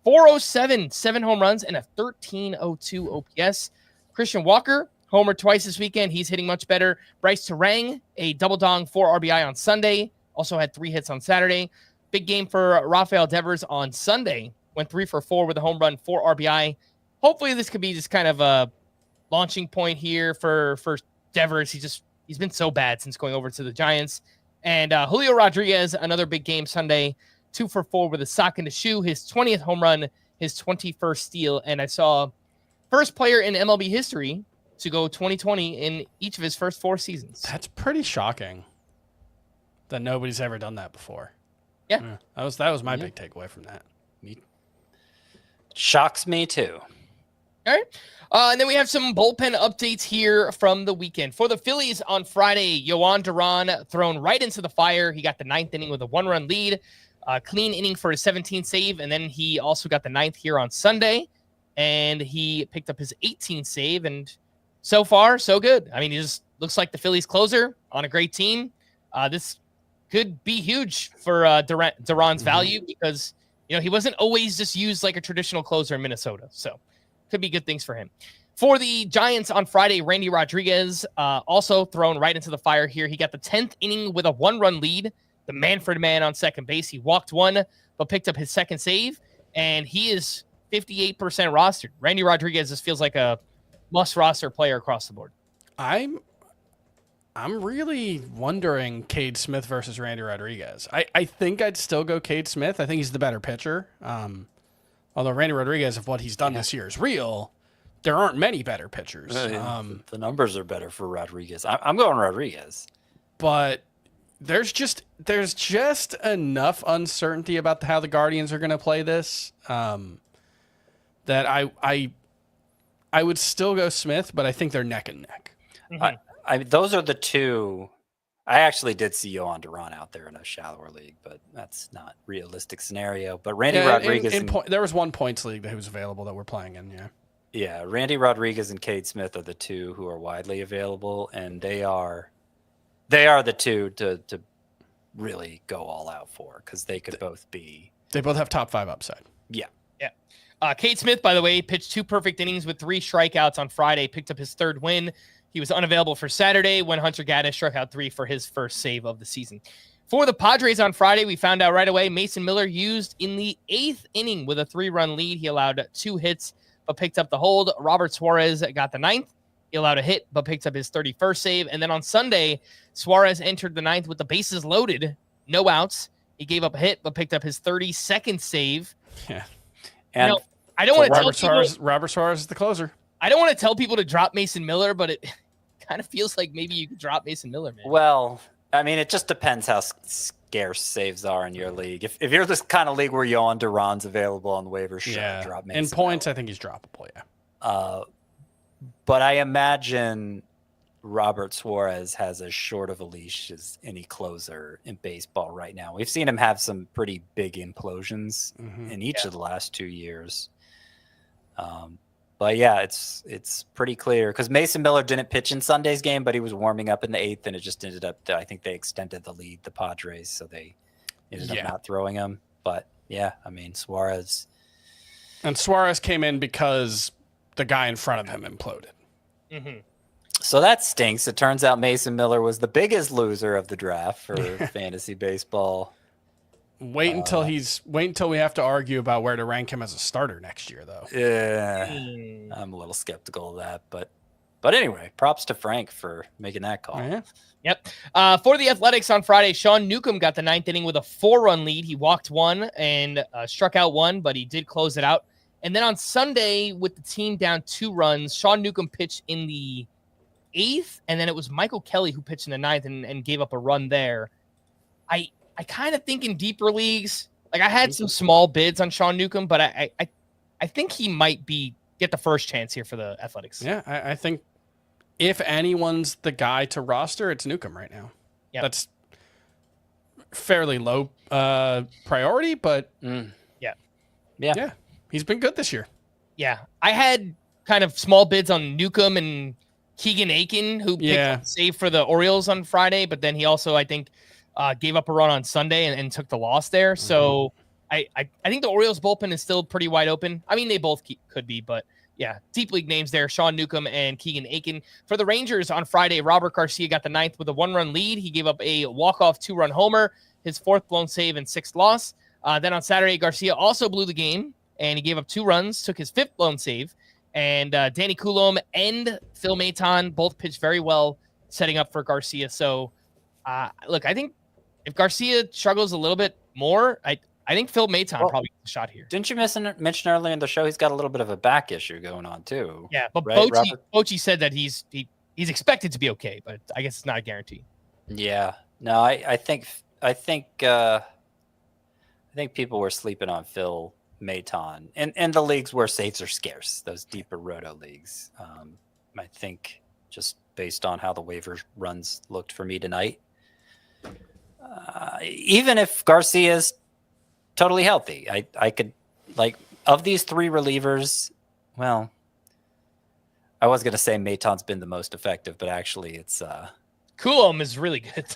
.407, 7 home runs, and a 1302 OPS. Christian Walker, homer twice this weekend. He's hitting much better. Bryce Terang, a double dong, 4 RBI on Sunday. Also had 3 hits on Saturday. Big game for Rafael Devers on Sunday. Went 3 for 4 with a home run, 4 RBI. Hopefully this could be just kind of a launching point here for Devers. He's been so bad since going over to the Giants. And Julio Rodriguez, another big game Sunday, 2 for 4 with a sock in the shoe, his 20th home run, his 21st steal. And I saw first player in MLB history to go 20-20 in each of his first 4 seasons. That's pretty shocking that nobody's ever done that before. Yeah. That was my big takeaway from that. Shocks me too. All right. And then we have some bullpen updates here from the weekend. For the Phillies on Friday, Yohan Duran thrown right into the fire. He got the 9th inning with a 1-run lead. Clean inning for his 17th save. And then he also got the 9th here on Sunday. And he picked up his 18th save. And so far, so good. I mean, he just looks like the Phillies closer on a great team. This could be huge for Duran's value because, he wasn't always just used like a traditional closer in Minnesota. So could be good things for him. For the Giants on Friday, Randy Rodriguez also thrown right into the fire here. He got the 10th inning with a 1-run lead. The Manfred man on second base. He walked 1, but picked up his 2nd save, and he is 58% rostered. Randy Rodriguez just feels like a must-roster player across the board. I'm really wondering Cade Smith versus Randy Rodriguez. I think I'd still go Cade Smith. I think he's the better pitcher. Although Randy Rodriguez, if what he's done this year is real, there aren't many better pitchers. The numbers are better for Rodriguez. I'm going Rodriguez. But there's just enough uncertainty about how the Guardians are going to play this that I would still go Smith, but I think they're neck and neck. Mm-hmm. Those are the two. I actually did see Yohan Duran out there in a shallower league, but that's not a realistic scenario. But Randy Rodriguez... there was one points league that was available that we're playing in, yeah. Yeah, Randy Rodriguez and Cade Smith are the two who are widely available, and they are the two to really go all out for, because they could both be... They both have top 5 upside. Yeah. Yeah. Cade Smith, by the way, pitched 2 perfect innings with 3 strikeouts on Friday, picked up his 3rd win. He was unavailable for Saturday when Hunter Gaddis struck out 3 for his first save of the season. For the Padres on Friday, we found out right away Mason Miller used in the 8th inning with a 3-run lead. He allowed 2 hits, but picked up the hold. Robert Suarez got the 9th. He allowed a hit, but picked up his 31st save. And then on Sunday, Suarez entered the 9th with the bases loaded, no outs. He gave up a hit, but picked up his 32nd save. Yeah. And I don't want to tell people... Robert Suarez is the closer. I don't want to tell people to drop Mason Miller, but it kind of feels like maybe you could drop Mason Miller, man. Well, I mean, it just depends how scarce saves are in your league. If you're this kind of league where Yohan Duran's available on the waiver, sure, drop Mason in points, Miller. I think he's droppable, yeah. But I imagine Robert Suarez has as short of a leash as any closer in baseball right now. We've seen him have some pretty big implosions in each of the last 2 years. But yeah, it's pretty clear because Mason Miller didn't pitch in Sunday's game, but he was warming up in the 8th, and it just ended up I think they extended the lead, the Padres, so they ended up not throwing him. But yeah, I mean, Suarez came in because the guy in front of him imploded. Mm-hmm. So that stinks. It turns out Mason Miller was the biggest loser of the draft for fantasy baseball. Wait until we have to argue about where to rank him as a starter next year, though. Yeah, I'm a little skeptical of that, but anyway, props to Frank for making that call. Yeah. Yep. For the Athletics on Friday, Sean Newcomb got the 9th inning with a 4-run lead. He walked 1 and struck out 1, but he did close it out And then on Sunday, with the team down 2 runs, Sean Newcomb pitched in the 8th, and then it was Michael Kelly who pitched in the 9th and gave up a run there. I kind of think in deeper leagues, like I had some small bids on Sean Newcomb, but I think he might get the first chance here for the Athletics. Yeah, I think if anyone's the guy to roster, it's Newcomb right now. Yep. That's fairly low priority, but yeah, he's been good this year. Yeah, I had kind of small bids on Newcomb and Keegan Aiken, who picked up a save for the Orioles on Friday, but then he also, I think, gave up a run on Sunday and took the loss there. So I think the Orioles bullpen is still pretty wide open. I mean, they both could be, but yeah, deep league names there, Sean Newcomb and Keegan Aiken. For the Rangers on Friday, Robert Garcia got the 9th with a 1-run lead. He gave up a walk-off 2-run homer, his 4th blown save and 6th loss. Then on Saturday, Garcia also blew the game, and he gave up 2 runs, took his 5th blown save. And Danny Coulombe and Phil Maton both pitched very well, setting up for Garcia. So, look, I think if Garcia struggles a little bit more, I think Phil Maton probably gets a shot here. Didn't you mention earlier in the show he's got a little bit of a back issue going on too? Yeah, but right, Bochy said that he's expected to be okay, but I guess it's not a guarantee. Yeah, no, I think people were sleeping on Phil Maton and the leagues where saves are scarce, those deeper roto leagues. I think just based on how the waiver runs looked for me tonight, even if Garcia's totally healthy, I could, like, of these 3 relievers, well, I was going to say Maton's been the most effective, but actually it's Coulombe is really good.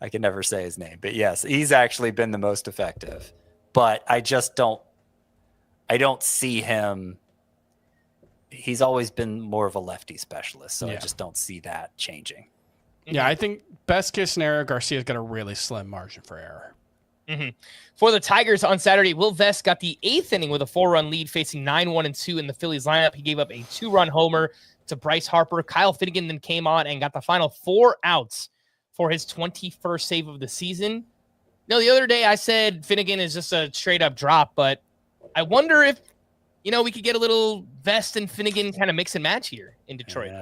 I can never say his name, but yes, he's actually been the most effective. But I don't see him. He's always been more of a lefty specialist, so I just don't see that changing. Yeah, I think best case scenario, Garcia's got a really slim margin for error. Mm-hmm. For the Tigers on Saturday, Will Vest got the 8th inning with a 4-run lead, facing 9-1-2 in the Phillies lineup. He gave up a 2-run homer to Bryce Harper. Kyle Finnegan then came on and got the final 4 outs for his 21st save of the season. No, the other day I said Finnegan is just a straight up drop, but I wonder if, we could get a little Vest and Finnegan kind of mix and match here in Detroit.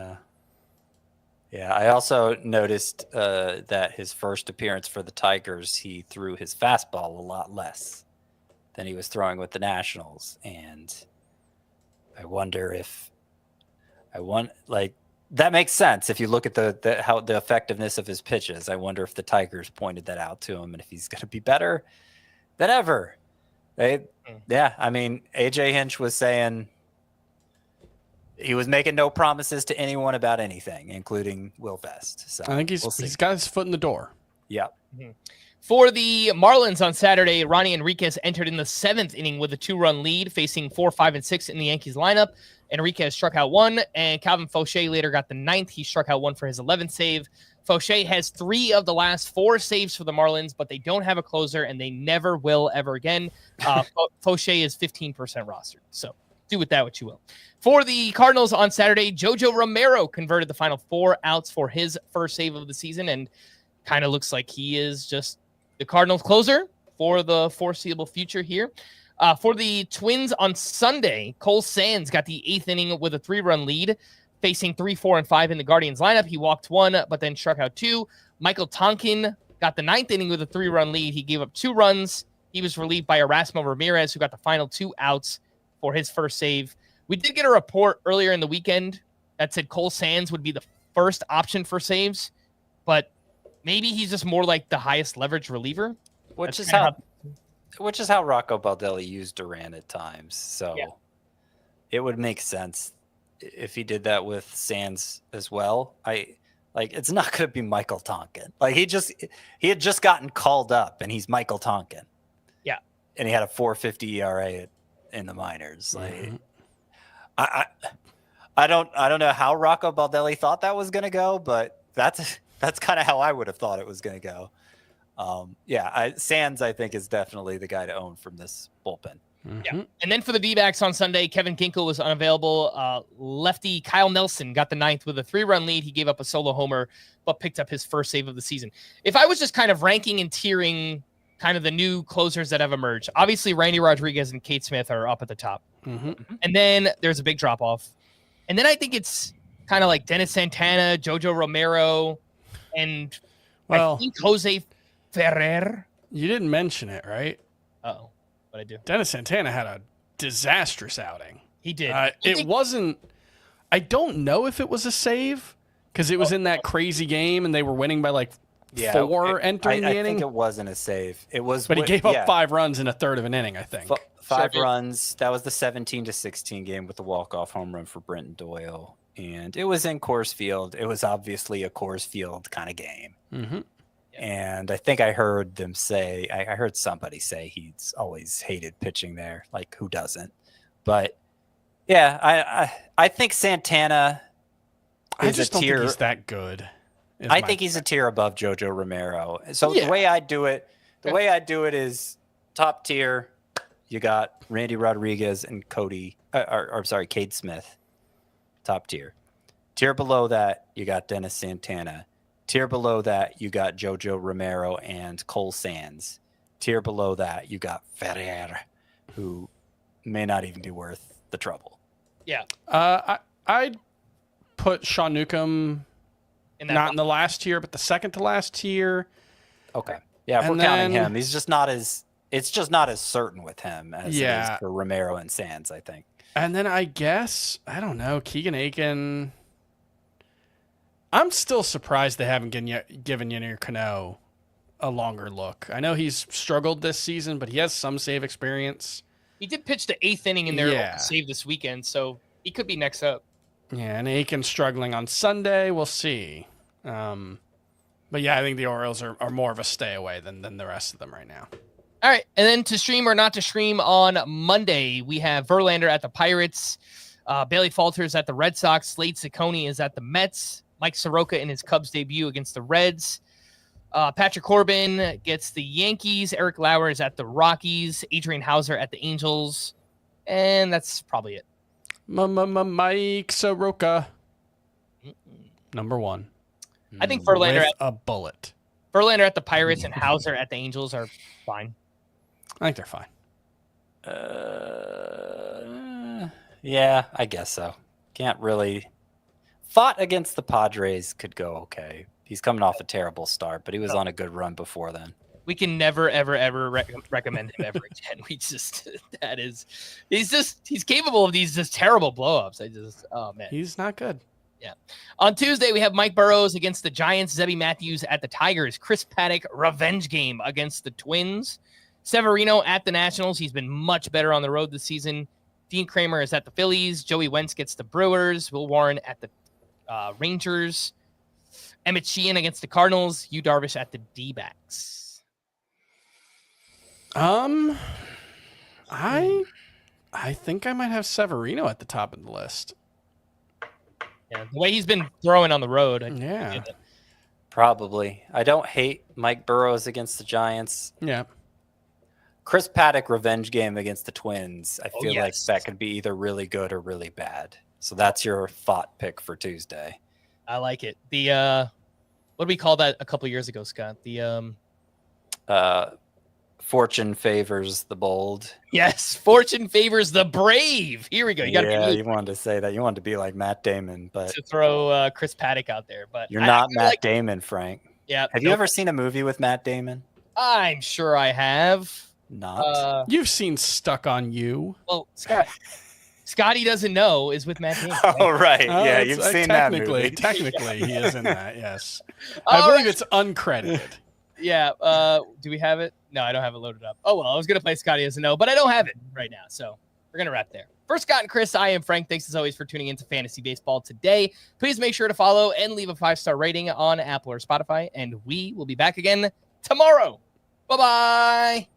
Yeah, I also noticed that his first appearance for the Tigers, he threw his fastball a lot less than he was throwing with the Nationals. And I wonder if that makes sense if you look at the effectiveness of his pitches. I wonder if the Tigers pointed that out to him and if he's going to be better than ever. I mean, AJ Hinch was saying he was making no promises to anyone about anything, including Will Vest. So I think he's got his foot in the door. Yeah. Mm-hmm. For the Marlins on Saturday, Ronnie Enriquez entered in the 7th inning with a 2-run lead, facing 4, 5, and 6 in the Yankees lineup. Enriquez struck out 1, and Calvin Fauché later got the 9th. He struck out 1 for his 11th save. Fauché has 3 of the last 4 saves for the Marlins, but they don't have a closer, and they never will ever again. Fauché is 15% rostered, so do with that what you will. For the Cardinals on Saturday, Jojo Romero converted the final 4 outs for his first save of the season, and kind of looks like he is just the Cardinals closer for the foreseeable future here. For the Twins on Sunday, Cole Sands got the 8th inning with a 3-run lead, facing 3, 4, and 5 in the Guardians lineup. He walked 1, but then struck out 2. Michael Tonkin got the 9th inning with a 3-run lead. He gave up 2 runs. He was relieved by Erasmo Ramirez, who got the final 2 outs for his first save. We did get a report earlier in the weekend that said Cole Sands would be the first option for saves, but maybe he's just more like the highest leverage reliever. Which is how Rocco Baldelli used Duran at times. So it would make sense if he did that with Sands as well. It's not going to be Michael Tonkin. Like he had just gotten called up, and he's Michael Tonkin. Yeah, and he had a 4.50 ERA in the minors. Like, I don't know how Rocco Baldelli thought that was going to go, but that's kind of how I would have thought it was going to go. Sands, I think, is definitely the guy to own from this bullpen. Mm-hmm. Yeah. And then for the D-backs on Sunday, Kevin Ginkel was unavailable. Lefty Kyle Nelson got the 9th with a 3-run lead. He gave up a solo homer, but picked up his first save of the season. If I was just kind of ranking and tiering kind of the new closers that have emerged. Obviously, Randy Rodriguez and Kate Smith are up at the top. Mm-hmm. And then there's a big drop-off. And then I think it's kind of like Dennis Santana, Jojo Romero, and I think Jose Ferrer. You didn't mention it, right? Uh-oh. What'd I do? Dennis Santana had a disastrous outing. He did. It wasn't... I don't know if it was a save, because it was in that crazy game, and they were winning by like 4 entering the inning. I think it wasn't a save. It was, but he gave up 5 runs in a third of an inning, I think. 5 runs. That was the 17-16 game with the walk-off home run for Brenton Doyle. And it was in Coors Field. It was obviously a Coors Field kind of game. Mm-hmm. And I think I heard them say, I heard somebody say he's always hated pitching there. Like, who doesn't? But, yeah, I think Santana is I just don't think he's that good. I think he's a tier above Jojo Romero. So the way I do it is top tier. You got Randy Rodriguez and Cade Smith. Top tier. Tier below that, you got Dennis Santana. Tier below that, you got Jojo Romero and Cole Sands. Tier below that, you got Ferrer, who may not even be worth the trouble. Yeah. I'd put Sean Newcomb not in the last tier, but the second to last tier. Okay. Yeah, if we're counting him, it's just not as certain with him as it is for Romero and Sands, I think. And then I guess, I don't know, Keegan Aiken. I'm still surprised they haven't given Yennier Cano a longer look. I know he's struggled this season, but he has some save experience. He did pitch the 8th inning in their save this weekend, so he could be next up. Yeah, and Aiken struggling on Sunday. We'll see. But yeah, I think the Orioles are more of a stay away than the rest of them right now. All right, and then to stream or not to stream on Monday, we have Verlander at the Pirates, Bailey Falters at the Red Sox, Slade Ciccone is at the Mets, Mike Soroka in his Cubs debut against the Reds, Patrick Corbin gets the Yankees, Eric Lauer is at the Rockies, Adrian Hauser at the Angels, and that's probably it. Mike Soroka, number 1. I think Verlander with a bullet. Verlander at the Pirates and Hauser at the Angels are fine. I think they're fine. Yeah, I guess so. Can't really. Fought against the Padres could go okay. He's coming off a terrible start, but he was on a good run before then. We can never, ever, ever recommend him ever again. He's capable of these just terrible blowups. Oh man, he's not good. Yeah. On Tuesday, we have Mike Burrows against the Giants, Zebby Matthews at the Tigers, Chris Paddock revenge game against the Twins, Severino at the Nationals. He's been much better on the road this season. Dean Kramer is at the Phillies. Joey Wentz gets the Brewers. Will Warren at the Rangers. Emmett Sheehan against the Cardinals. Yu Darvish at the D-backs. I think I might have Severino at the top of the list. Yeah, the way he's been throwing on the road. Probably. I don't hate Mike Burrows against the Giants. Yeah. Chris Paddock revenge game against the Twins. I feel like that could be either really good or really bad. So that's your thought pick for Tuesday. I like it. The what did we call that a couple years ago, Scott? The fortune favors the bold. Yes, fortune favors the brave. Here we go. You wanted to say that. You wanted to be like Matt Damon, but to throw Chris Paddock out there. But you're not Matt Damon, Frank. Yeah. Have you ever seen a movie with Matt Damon? I'm sure I have. Not. You've seen Stuck on You. Well, Scotty doesn't know is with Matt Damon. Oh, right. Yeah, you've seen that movie. Technically, he is in that, yes. I believe it's uncredited. Yeah. Do we have it? No, I don't have it loaded up. Oh, well, I was going to play Scotty doesn't know, but I don't have it right now. So we're going to wrap there. For Scott and Chris, I am Frank. Thanks as always for tuning into Fantasy Baseball today. Please make sure to follow and leave a 5-star rating on Apple or Spotify, and we will be back again tomorrow. Bye-bye.